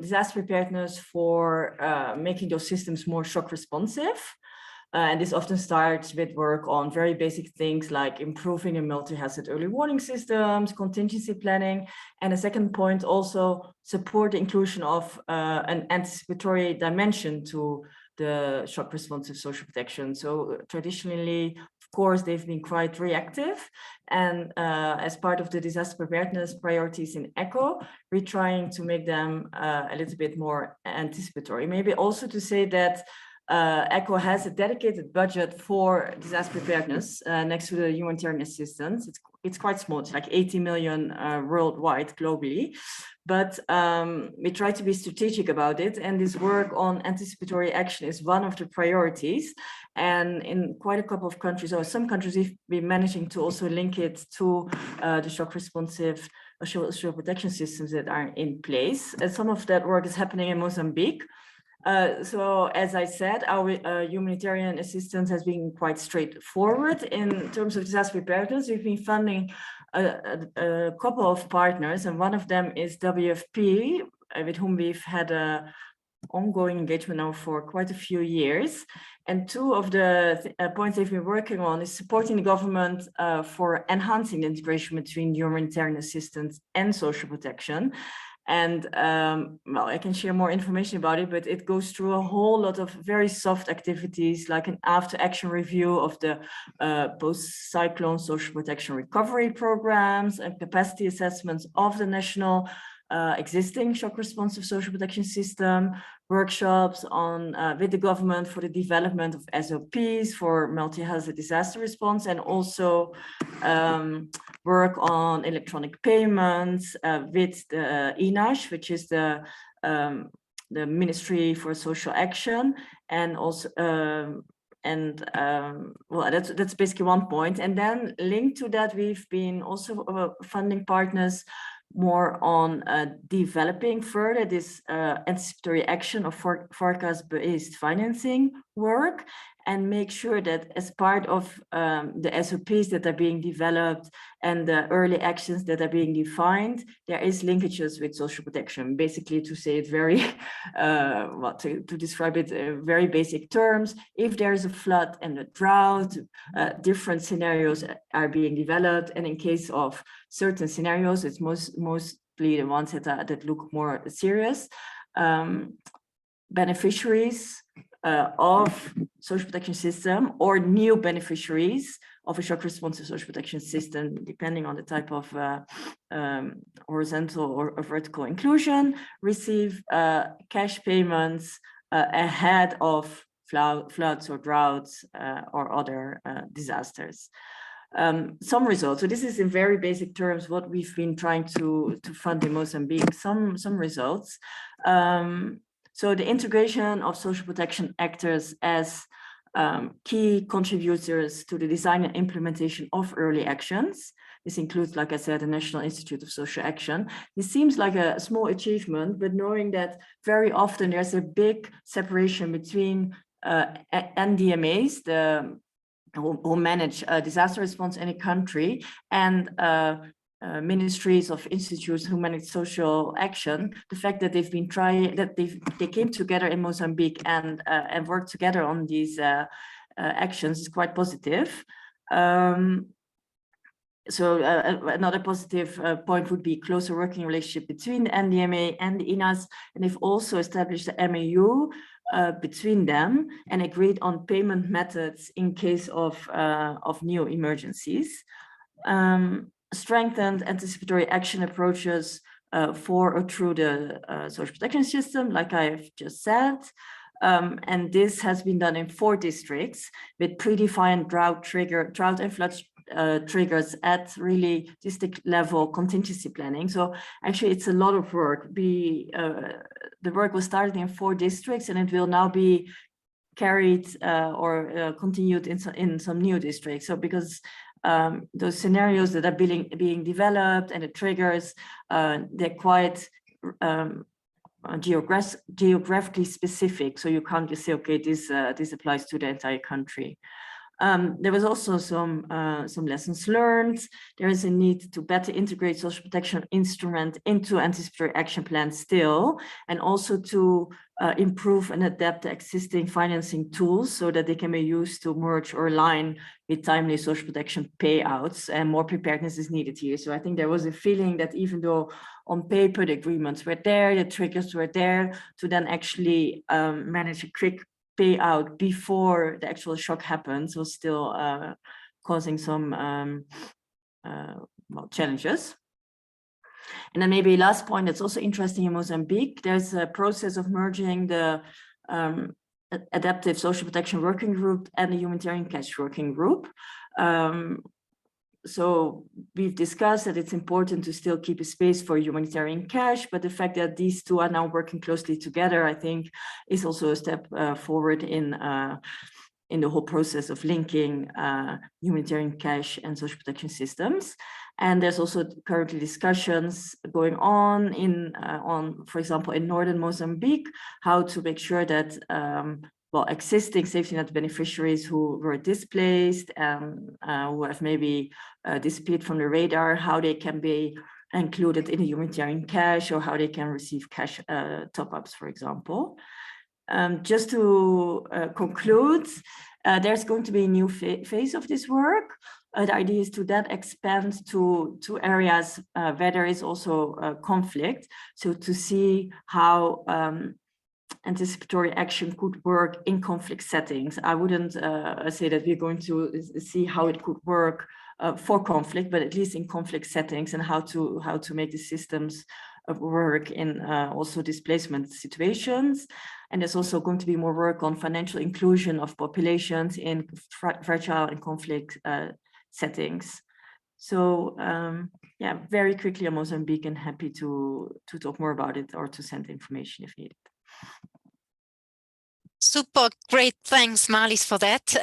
disaster preparedness for making those systems more shock responsive. And this often starts with work on very basic things like improving a multi-hazard early warning systems, contingency planning, and a second point also support the inclusion of an anticipatory dimension to the shock responsive social protection. So traditionally, of course, they've been quite reactive, and as part of the disaster preparedness priorities in ECHO, we're trying to make them a little bit more anticipatory. Maybe also to say that ECHO has a dedicated budget for disaster preparedness next to the humanitarian assistance. It's quite small, it's like 80 million worldwide, globally. But we try to be strategic about it, and this work on anticipatory action is one of the priorities. And in quite a couple of countries, or some countries, we've been managing to also link it to the shock responsive social protection systems that are in place. And some of that work is happening in Mozambique. So as I said, our humanitarian assistance has been quite straightforward in terms of disaster preparedness. We've been funding a couple of partners, and one of them is WFP, with whom we've had a ongoing engagement now for quite a few years. And two of the points they've been working on is supporting the government for enhancing the integration between humanitarian assistance and social protection. And well, I can share more information about it, but it goes through a whole lot of very soft activities, like an after-action review of the post-cyclone social protection recovery programs and capacity assessments of the national existing shock responsive social protection system, workshops on with the government for the development of SOPs for multi-hazard disaster response, and also work on electronic payments with the INASH, which is the Ministry for Social Action, and also well, that's basically one point. And then linked to that, we've been also funding partners more on developing further this anticipatory action of forecast-based financing work, and make sure that as part of the SOPs that are being developed and the early actions that are being defined, there is linkages with social protection. Basically, to say it very, to describe it in very basic terms, if there is a flood and a drought, different scenarios are being developed. And in case of certain scenarios, it's mostly the ones that look more serious. Beneficiaries of social protection system or new beneficiaries of a shock responsive social protection system, depending on the type of horizontal or vertical inclusion, receive cash payments ahead of floods or droughts or other disasters. Some results. So this is in very basic terms what we've been trying to fund in Mozambique. Some results. So the integration of social protection actors as key contributors to the design and implementation of early actions. This includes, like I said, the National Institute of Social Action. This seems like a small achievement, but knowing that very often there's a big separation between NDMAs, who manage disaster response in a country, and ministries of institutes who manage social action. The fact that they've been trying, that they came together in Mozambique and worked together on these actions is quite positive. So another positive point would be closer working relationship between the NDMA and the INAS, and they've also established the MAU between them and agreed on payment methods in case of new emergencies. Strengthened anticipatory action approaches for or through the social protection system, like I've just said. And this has been done in 4 districts with predefined drought and flood triggers at really district level contingency planning. So actually it's a lot of work. The work was started in 4 districts and it will now be carried or continued in some new districts. So because those scenarios that are being developed and the triggers, they're quite geographically specific. So you can't just say, okay, this applies to the entire country. There was also some lessons learned. There is a need to better integrate social protection instrument into anticipatory action plans still, and also to improve and adapt the existing financing tools so that they can be used to merge or align with timely social protection payouts, and more preparedness is needed here. So I think there was a feeling that even though on paper the agreements were there, the triggers were there, to then actually manage a quick payout before the actual shock happens was still causing some challenges. And then maybe last point that's also interesting in Mozambique, there's a process of merging the adaptive social protection working group and the humanitarian cash working group. So we've discussed that it's important to still keep a space for humanitarian cash, but the fact that these two are now working closely together, I think, is also a step forward in the whole process of linking humanitarian cash and social protection systems. And there's also currently discussions going on for example, in northern Mozambique, how to make sure that existing safety net beneficiaries who were displaced and who have maybe disappeared from the radar, how they can be included in the humanitarian cash, or how they can receive cash top-ups, for example. Just to conclude, there's going to be a new phase of this work. The idea is to then expand to areas where there is also conflict, so to see how anticipatory action could work in conflict settings. I wouldn't say that we're going to see how it could work for conflict, but at least in conflict settings, and how to make the systems work in also displacement situations. And there's also going to be more work on financial inclusion of populations in fragile and conflict settings. So yeah, very quickly on Mozambique, and happy to talk more about it or to send information if needed. Super great, thanks Marlies for that.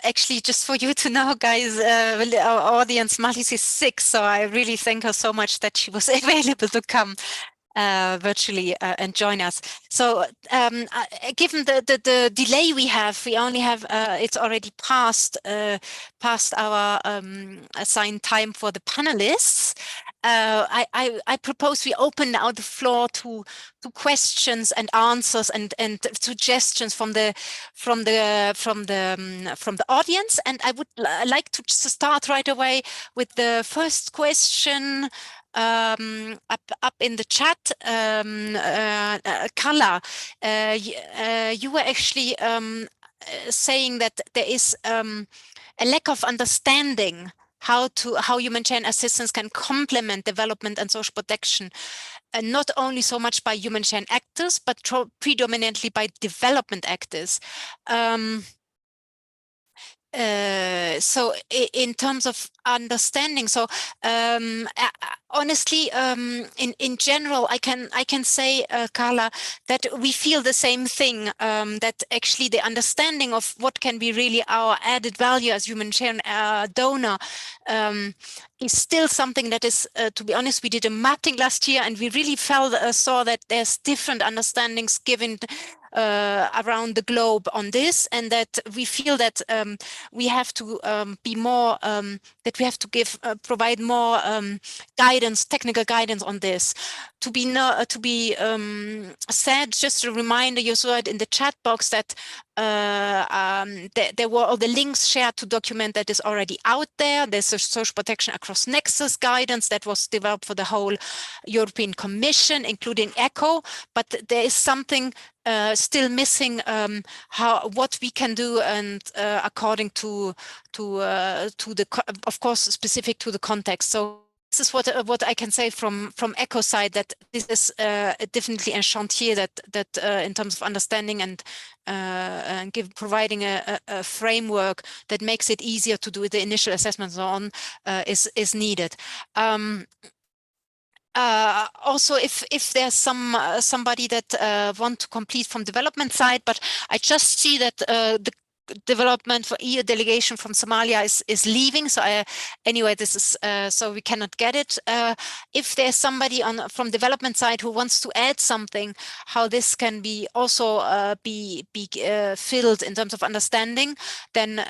Actually, just for you to know, guys, our audience, Marlies is sick, so I really thank her so much that she was available to come. virtually and join us. So given the delay we have, we only have it's already past our assigned time for the panelists. I propose we open now the floor to questions and answers and suggestions from the audience. And I would like to start right away with the first question up in the chat. Carla, you were actually saying that there is a lack of understanding how humanitarian assistance can complement development and social protection, and not only so much by humanitarian actors, but predominantly by development actors. So in terms of understanding, so honestly, in general, I can say, Carla, that we feel the same thing, that actually the understanding of what can be really our added value as humanitarian donor is still something that is, to be honest, we did a mapping last year and we really saw that there's different understandings given around the globe on this, and that we feel that we have to be more, that we have to provide more guidance, technical guidance on this. To be said, just a reminder, you saw it in the chat box that there were all the links shared to document that is already out there. There's a social protection across nexus guidance that was developed for the whole European Commission, including ECHO, but there is something still missing, what we can do, and according to the, of course, specific to the context. So this is what I can say from ECHO side, that this is definitely a chantier that in terms of understanding and providing a framework that makes it easier to do the initial assessment and so on is needed. Also, if there's somebody that want to complete from development side, but I just see that the development for EU delegation from Somalia is leaving. So anyway, this is so we cannot get it. If there's somebody from development side who wants to add something, how this can be also be filled in terms of understanding, then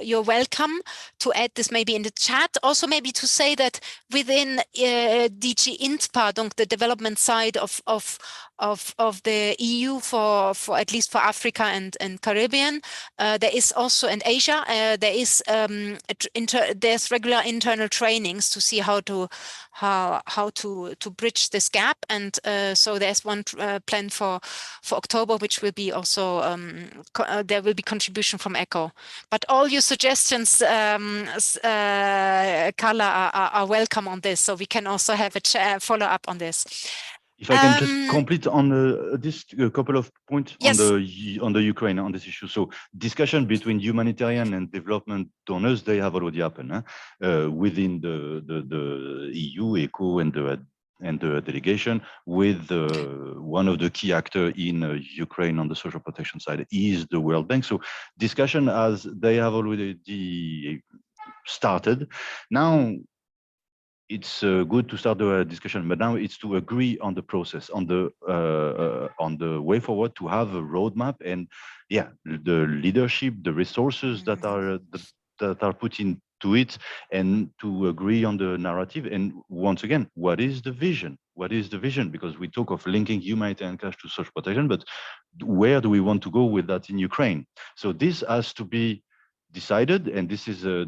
you're welcome to add this maybe in the chat. Also, maybe to say that within DG INTPA, the development side of the EU for at least for Africa and Caribbean, there is also, in Asia, there is there's regular internal trainings to see how to bridge this gap, and so there's one planned for October, which will be also there will be contribution from ECHO. But all your suggestions, Carla, are welcome on this, so we can also have a follow up on this. If I can just complete on this couple of points. Yes. on the Ukraine, on this issue. So discussion between humanitarian and development donors, they have already happened within the EU, ECHO, and the delegation, with one of the key actors in Ukraine on the social protection side is the World Bank. So discussion as they have already started. Now, it's good to start the discussion, but now it's to agree on the process, on the way forward, to have a roadmap, and yeah, the leadership, the resources that are put into it, and to agree on the narrative. And once again, what is the vision? What is the vision? Because we talk of linking humanitarian cash to social protection, but where do we want to go with that in Ukraine? So this has to be decided, and this is a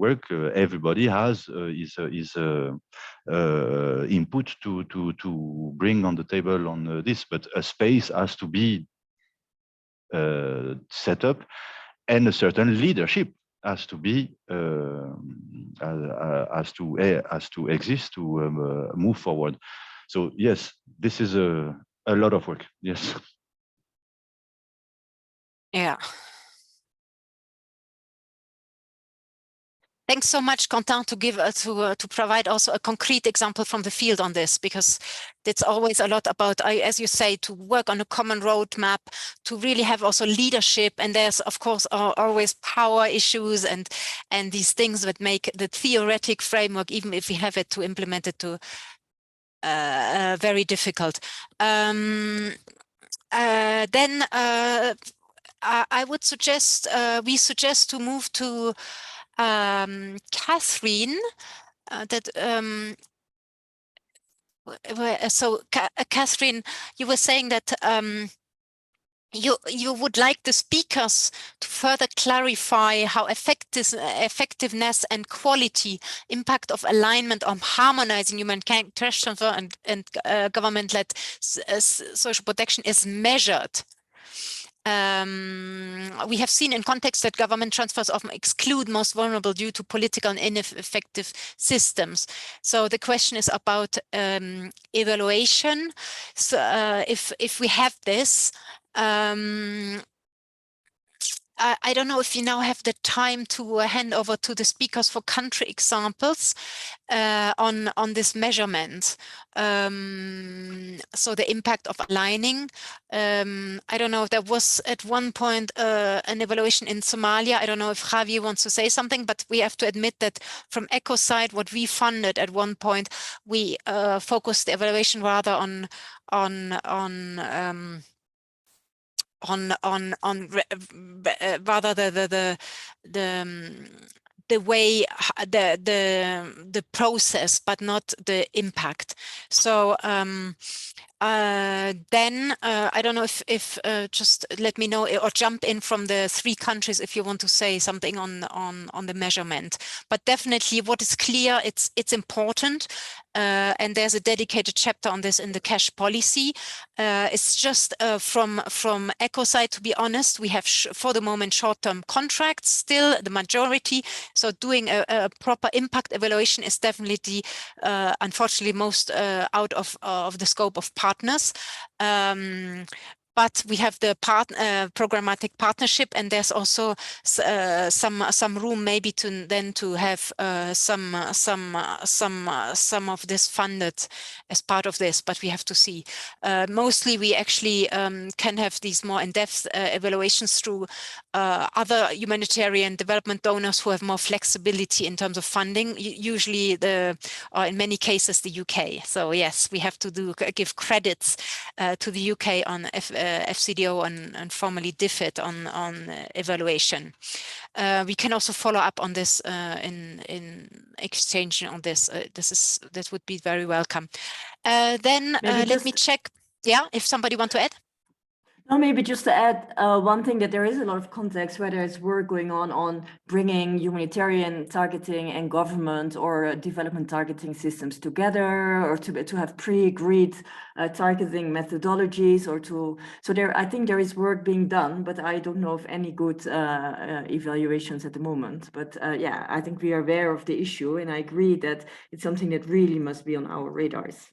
work everybody has is input to bring on the table on this, but a space has to be set up, and a certain leadership has to be has to exist to move forward. So yes, this is a lot of work. Yes. Yeah. Thanks so much, Quentin, to give to provide also a concrete example from the field on this, because it's always a lot about, as you say, to work on a common roadmap, to really have also leadership, and there's of course always power issues and these things that make the theoretic framework, even if we have it, to implement it to very difficult. Then I would suggest we suggest to move to Catherine. So Catherine, you were saying that you would like the speakers to further clarify how effectiveness and quality, impact of alignment on harmonizing humanitarian transfer and government-led social protection is measured. We have seen in context that government transfers often exclude most vulnerable due to political and ineffective systems. So the question is about evaluation. So if we have this, I don't know if you now have the time to hand over to the speakers for country examples on this measurement. So the impact of aligning. I don't know if there was at one point an evaluation in Somalia. I don't know if Javier wants to say something, but we have to admit that from ECHO side, what we funded at one point, we focused the evaluation rather on rather the way the process, but not the impact. So then I don't know if just let me know or jump in from the 3 countries if you want to say something on the measurement. But definitely, what is clear, it's important. And there's a dedicated chapter on this in the cash policy. It's just from ECHO side, to be honest, we have for the moment short-term contracts still, the majority. So doing a proper impact evaluation is definitely, unfortunately, most out of the scope of partners. But we have the programmatic partnership, and there's also some room maybe to have some of this funded as part of this. But we have to see. Mostly, we actually can have these more in-depth evaluations through other humanitarian development donors who have more flexibility in terms of funding. Usually, in many cases, the UK. So yes, we have to give credits to the UK on FCDO and formerly DFID on evaluation. We can also follow up on this in exchange on this. This would be very welcome. Then let me check. Yeah, if somebody want to add. No, maybe just to add one thing, that there is a lot of context where there's work going on bringing humanitarian targeting and government or development targeting systems together, or to have pre-agreed targeting methodologies, or so there. I think there is work being done, but I don't know of any good evaluations at the moment. But yeah, I think we are aware of the issue, and I agree that it's something that really must be on our radars.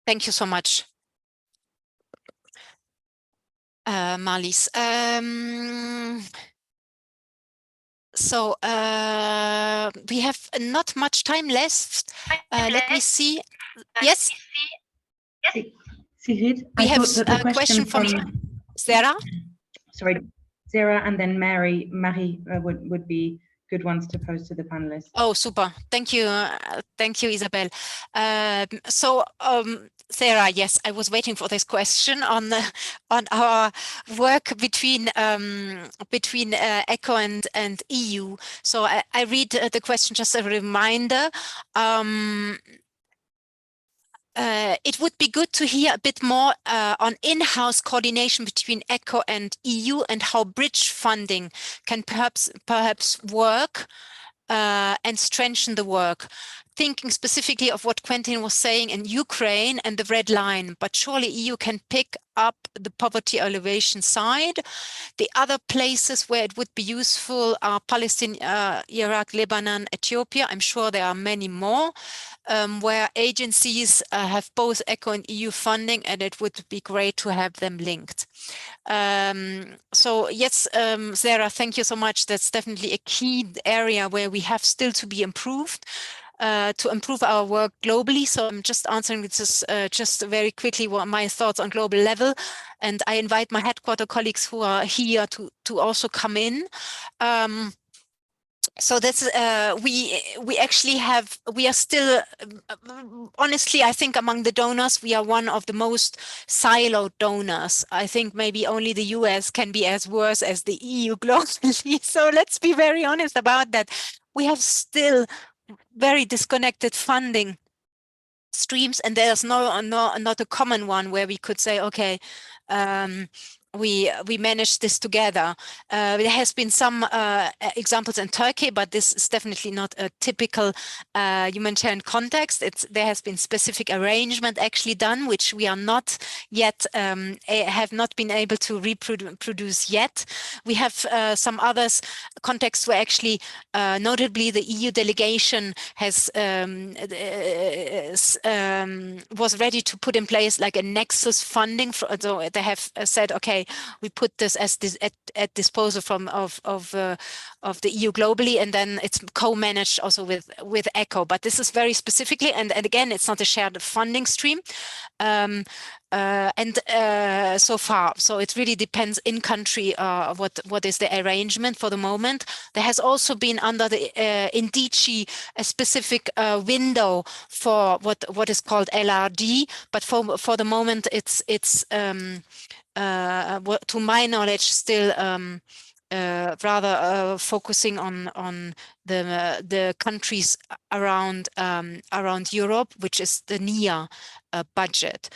Thank you so much. Marlies. So we have not much time left. Let me see. Yes. Sigrid, We have a question from Sarah. Sorry, Sarah, and then Marie would be good ones to pose to the panelists. Oh, super. Thank you. Thank you, Isabel. So Sarah, yes, I was waiting for this question on our work between ECHO and EU. So I read the question just a reminder. It would be good to hear a bit more on in-house coordination between ECHO and EU, and how bridge funding can perhaps work and strengthen the work. Thinking specifically of what Quentin was saying in Ukraine and the red line, but surely EU can pick up the poverty alleviation side. The other places where it would be useful are Palestine, Iraq, Lebanon, Ethiopia. I'm sure there are many more. where agencies have both ECHO and EU funding, and it would be great to have them linked. So yes, Sarah, thank you so much. That's definitely a key area where we have still to be improved. To improve our work globally. So I'm just answering this just very quickly what my thoughts on global level. And I invite my headquarter colleagues who are here to also come in. So that's we actually have, we are still, honestly, I think among the donors, we are one of the most siloed donors. I think maybe only the US can be as worse as the EU globally. So let's be very honest about that. We have still very disconnected funding streams, and there's not a common one where we could say, okay, we managed this together. There has been some examples in Turkey, but this is definitely not a typical humanitarian context. There has been specific arrangement actually done, which we are not yet have not been able to reproduce yet. We have some others contexts where actually, notably, the EU delegation has was ready to put in place like a nexus funding. So they have said, okay, we put this as at disposal of the EU globally, and then it's co-managed also with ECHO. But this is very specifically, and again, it's not a shared funding stream. So far, so it really depends in country what is the arrangement for the moment. There has also been under the Indici a specific window for what is called LRD, but for the moment it's to my knowledge still rather focusing on the countries around Europe, which is the NIA budget.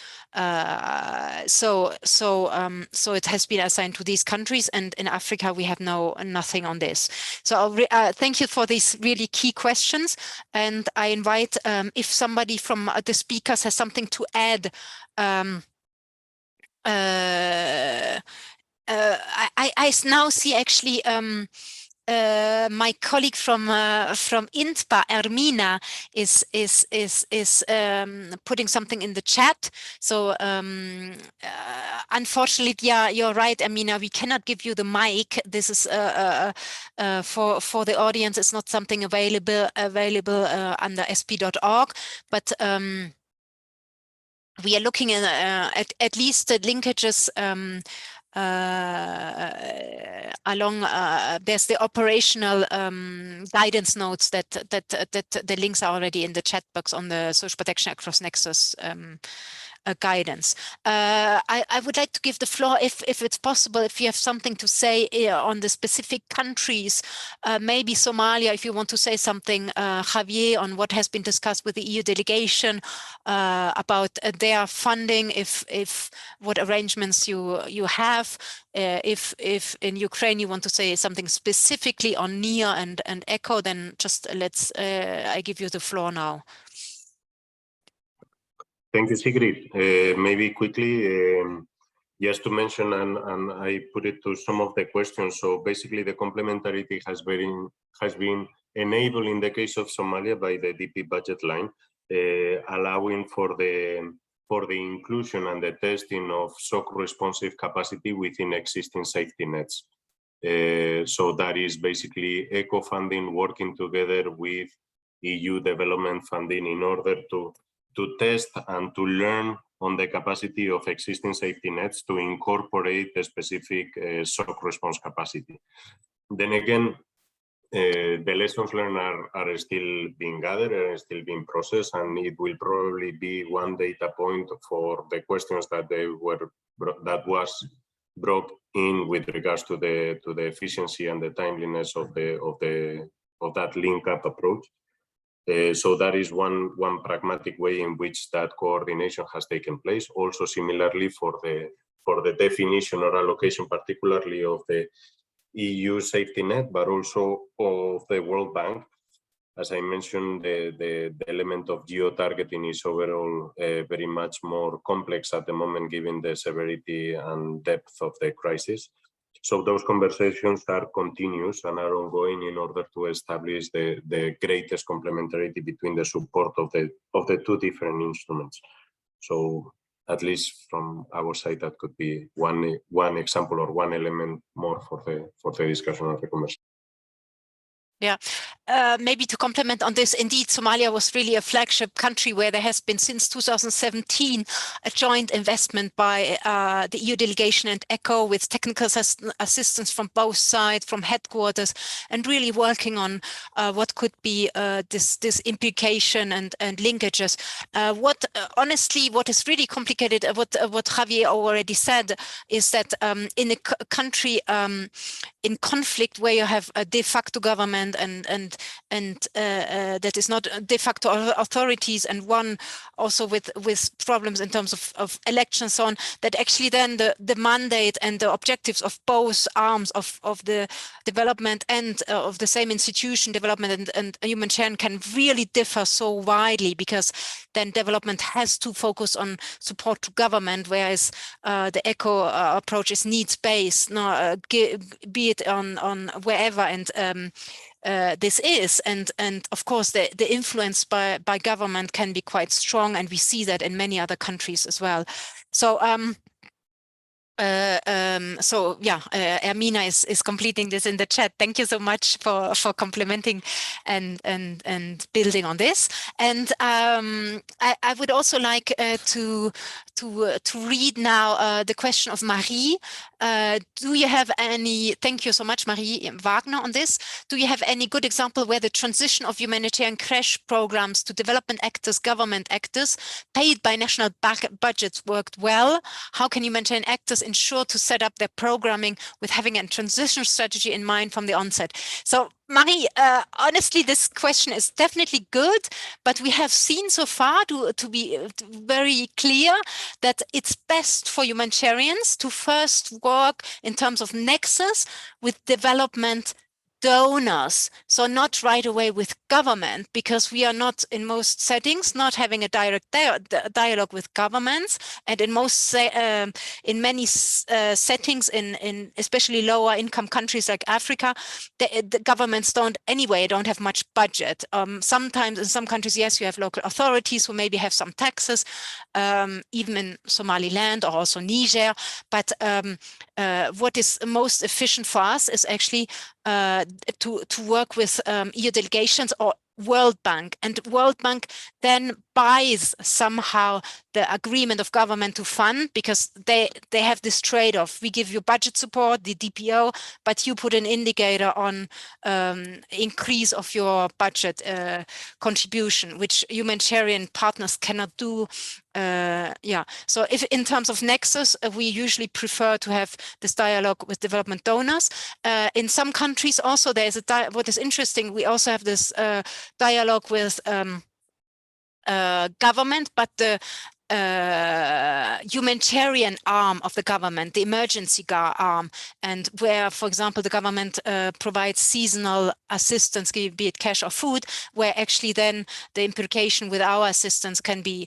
So it has been assigned to these countries, and in Africa we have nothing on this. So thank you for these really key questions, and I invite if somebody from the speakers has something to add. I now see actually my colleague from INTPA, Ermina, is putting something in the chat. So unfortunately, yeah, you're right, Ermina. We cannot give you the mic. This is for the audience. It's not something available under sp.org, but we are looking at least the linkages along. There's the operational guidance notes that the links are already in the chat box on the social protection across nexus guidance. I would like to give the floor, if it's possible, if you have something to say on the specific countries, maybe Somalia, if you want to say something, Javier, on what has been discussed with the EU delegation about their funding, if what arrangements you have, if in Ukraine you want to say something specifically on NIA and ECHO, then just let's, I give you the floor now. Thank you, Sigrid. Maybe quickly, just to mention, and I put it to some of the questions. So basically, the complementarity has been enabled in the case of Somalia by the DP budget line, allowing for the inclusion and the testing of shock responsive capacity within existing safety nets. So that is basically ECHO funding working together with EU development funding in order to test and to learn on the capacity of existing safety nets to incorporate a specific shock response capacity. Then again, the lessons learned are still being gathered and still being processed, and it will probably be one data point for the questions that was brought in with regards to the efficiency and the timeliness of that link up approach. So that is one pragmatic way in which that coordination has taken place. Also, similarly for the definition or allocation, particularly of the EU safety net, but also of the World Bank. As I mentioned, the element of geo-targeting is overall very much more complex at the moment, given the severity and depth of the crisis. So those conversations are continuous and are ongoing in order to establish the greatest complementarity between the support of the two different instruments. So at least from our side, that could be one example or one element more for the discussion of the conversation. Yeah, maybe to complement on this, indeed, Somalia was really a flagship country where there has been since 2017 a joint investment by the EU delegation and ECHO with technical assistance from both sides, from headquarters, and really working on what could be this implication and linkages. Honestly, what is really complicated, what Javier already said, is that in a country in conflict where you have a de facto government and that is not de facto authorities, and one also with problems in terms of elections and so on, that actually then the mandate and the objectives of both arms of the development and of the same institution, development and humanitarian, can really differ so widely, because then development has to focus on support to government, whereas the ECHO approach is needs-based, be it on wherever and this is, and of course the influence by government can be quite strong, and we see that in many other countries as well. So so yeah, Ermina is completing this in the chat. Thank you so much for complimenting and building on this. And I would also like to read now the question of Marie. Do you have any? Thank you so much, Marie Wagner, on this. Do you have any good example where the transition of humanitarian crash programs to development actors, government actors, paid by national budgets worked well? How can humanitarian actors ensure to set up their programming with having a transition strategy in mind from the onset? So Marie, honestly, this question is definitely good, but we have seen so far, to be very clear, that it's best for humanitarians to first work in terms of nexus with development donors, so not right away with government, because we are not, in most settings, not having a direct dialogue with governments, and in many settings, in especially lower income countries like Africa, the governments don't have much budget. Sometimes in some countries, yes, you have local authorities who maybe have some taxes, even in Somaliland or also Niger, but what is most efficient for us is actually to work with EU delegations or World Bank, and World Bank then buys somehow the agreement of government to fund, because they have this trade-off. We give you budget support, the DPO, but you put an indicator on increase of your budget contribution, which humanitarian partners cannot do. Yeah, so if in terms of nexus, we usually prefer to have this dialogue with development donors. In some countries also, there is what is interesting, we also have this dialogue with government, but the humanitarian arm of the government, the emergency arm, and where, for example, the government provides seasonal assistance, be it cash or food, where actually then the implication with our assistance can be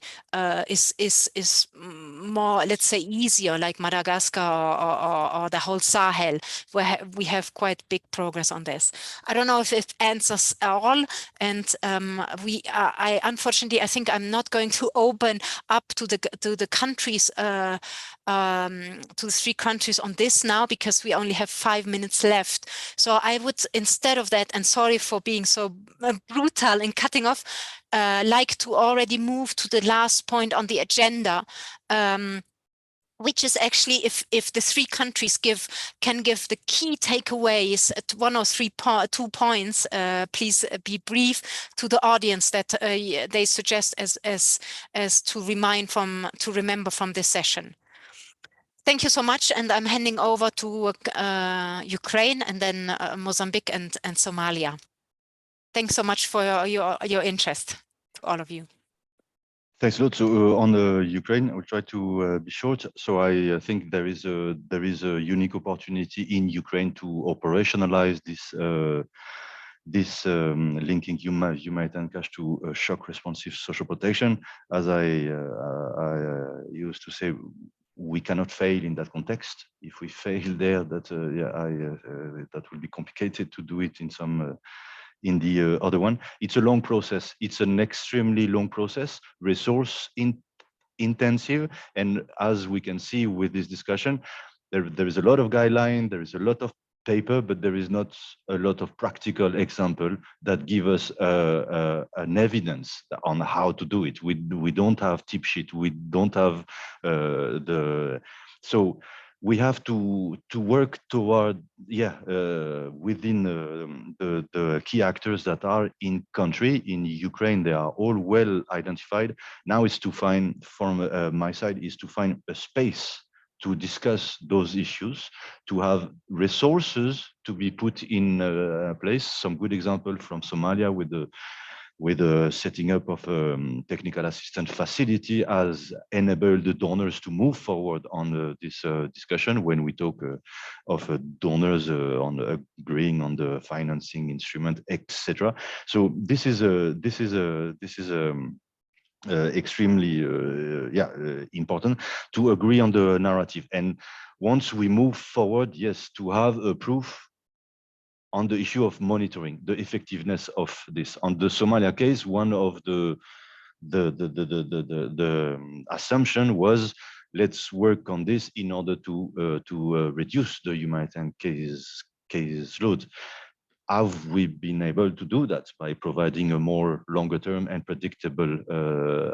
is more, let's say, easier, like Madagascar or the whole Sahel, where we have quite big progress on this. I don't know if it answers all, and unfortunately, I think I'm not going to open up to the countries, to the 3 countries on this now, because we only have 5 minutes left. So I would, instead of that, and sorry for being so brutal in cutting off, like to already move to the last point on the agenda, which is actually if the 3 countries can give the key takeaways at 1 or 2 points, please be brief to the audience that they suggest as to remember from this session. Thank you so much, and I'm handing over to Ukraine and then Mozambique and Somalia. Thanks so much for your interest, to all of you. Thanks a lot. So on Ukraine, I will try to be short. So I think there is a unique opportunity in Ukraine to operationalize this linking humanitarian cash to shock responsive social protection. As I used to say, we cannot fail in that context. If we fail there, that that will be complicated to do it in some in the other one. It's a long process. It's an extremely long process, resource intensive, and as we can see with this discussion, there is a lot of guideline, there is a lot of paper, but there is not a lot of practical example that give us an evidence on how to do it. We don't have tip sheet. We don't have so we have to work toward within the key actors that are in country. In Ukraine, they are all well identified. Now it's to find, from my side, is to find a space to discuss those issues, to have resources to be put in place. Some good example from Somalia with the setting up of a technical assistance facility has enabled the donors to move forward on this discussion. When we talk of donors on agreeing on the financing instrument, etc. So this is extremely important to agree on the narrative. And once we move forward, yes, to have a proof on the issue of monitoring the effectiveness of this. On the Somalia case, one of the assumption was, let's work on this in order to reduce the humanitarian caseload. Have we been able to do that by providing a more longer term and predictable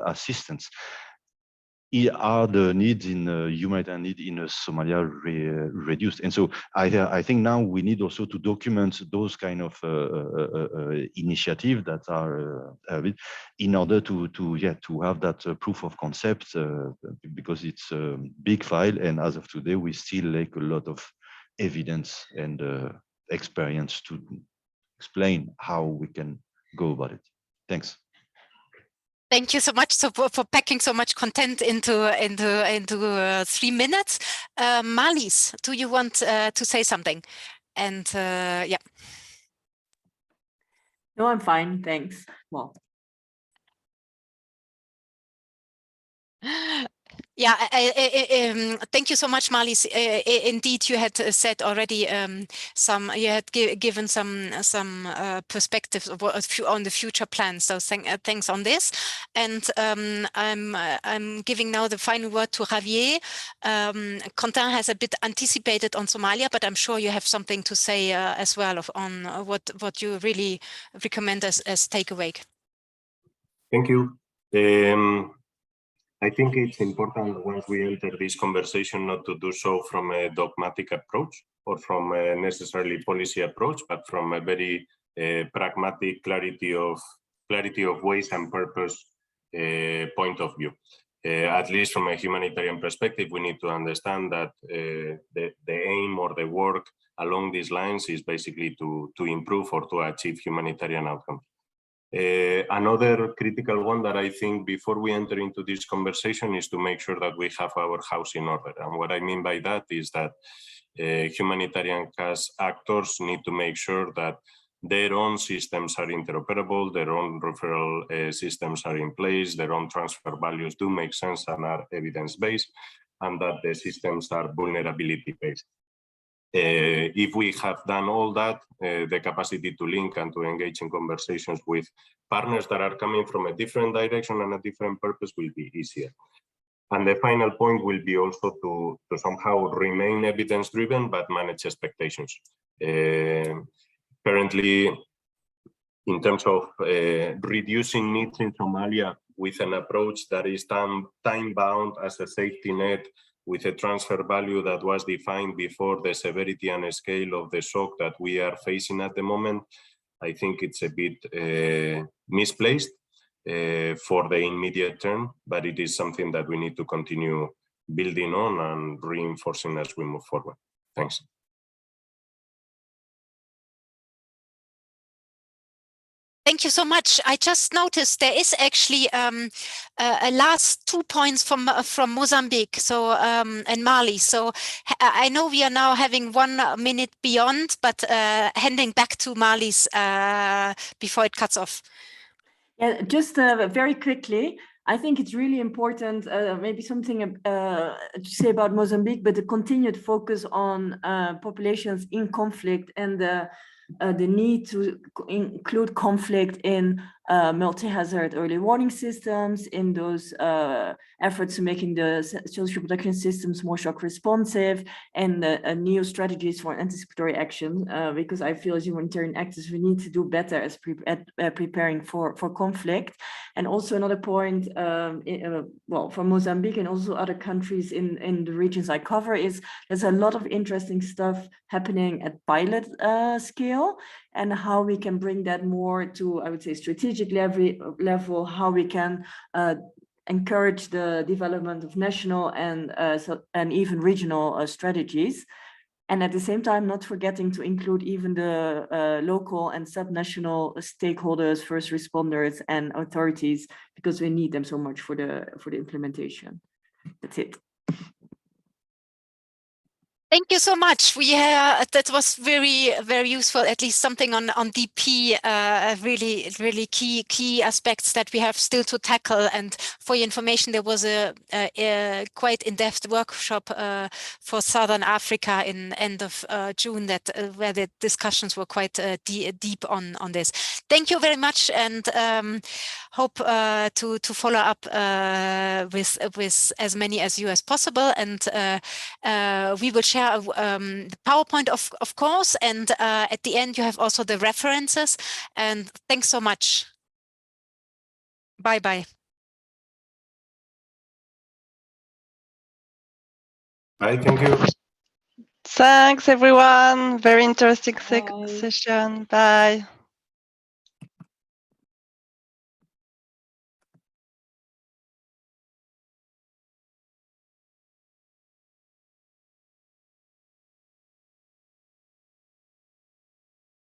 assistance? Are the needs in humanitarian need in Somalia reduced? And so I think now we need also to document those kind of initiatives that are in order to have that proof of concept, because it's a big file, and as of today we still lack a lot of evidence and experience to explain how we can go about it. Thanks. Thank you so much for packing so much content into 3 minutes. Marlies, do you want to say something? And yeah. No, I'm fine, thanks. Well. Yeah, thank you so much, Marlies. Indeed, you had said already you had given some perspectives on the future plans. So thanks on this. And I'm giving now the final word to Javier. Quentin has a bit anticipated on Somalia, but I'm sure you have something to say as well on what you really recommend as takeaway. Thank you. I think it's important once we enter this conversation not to do so from a dogmatic approach or from a necessarily policy approach, but from a very pragmatic clarity of ways and purpose point of view. At least from a humanitarian perspective, we need to understand that the aim or the work along these lines is basically to improve or to achieve humanitarian outcomes. Another critical one that I think before we enter into this conversation is to make sure that we have our house in order. And what I mean by that is that humanitarian actors need to make sure that their own systems are interoperable, their own referral systems are in place, their own transfer values do make sense and are evidence-based, and that the systems are vulnerability-based. If we have done all that, the capacity to link and to engage in conversations with partners that are coming from a different direction and a different purpose will be easier. And the final point will be also to somehow remain evidence-driven, but manage expectations. Currently, in terms of reducing needs in Somalia with an approach that is time-bound as a safety net, with a transfer value that was defined before the severity and scale of the shock that we are facing at the moment, I think it's a bit misplaced for the immediate term, but it is something that we need to continue building on and reinforcing as we move forward. Thanks. Thank you so much. I just noticed there is actually a last 2 points from Mozambique, so and Mali. So I know we are now having 1 minute beyond, but handing back to Marlies before it cuts off. Yeah, just very quickly. I think it's really important, maybe something to say about Mozambique, but the continued focus on populations in conflict and the need to include conflict in multi-hazard early warning systems, in those efforts to making the social protection systems more shock responsive, and new strategies for anticipatory action, because I feel as humanitarian actors, we need to do better at preparing for conflict. And also another point, well, for Mozambique and also other countries in the regions I cover, is there's a lot of interesting stuff happening at pilot scale, and how we can bring that more to, I would say, strategic level, how we can encourage the development of national and even regional strategies. And at the same time, not forgetting to include even the local and subnational stakeholders, first responders and authorities, because we need them so much for the implementation. That's it. Thank you so much. That was very, very useful. At least something on DP, really key aspects that we have still to tackle. And for your information, there was a quite in-depth workshop for Southern Africa in end of June where the discussions were quite deep on this. Thank you very much, and hope to follow up with as many as you as possible. And we will share the PowerPoint, of course, and at the end you have also the references. And thanks so much. Bye. Bye, thank you. Thanks, everyone. Very interesting session. Bye.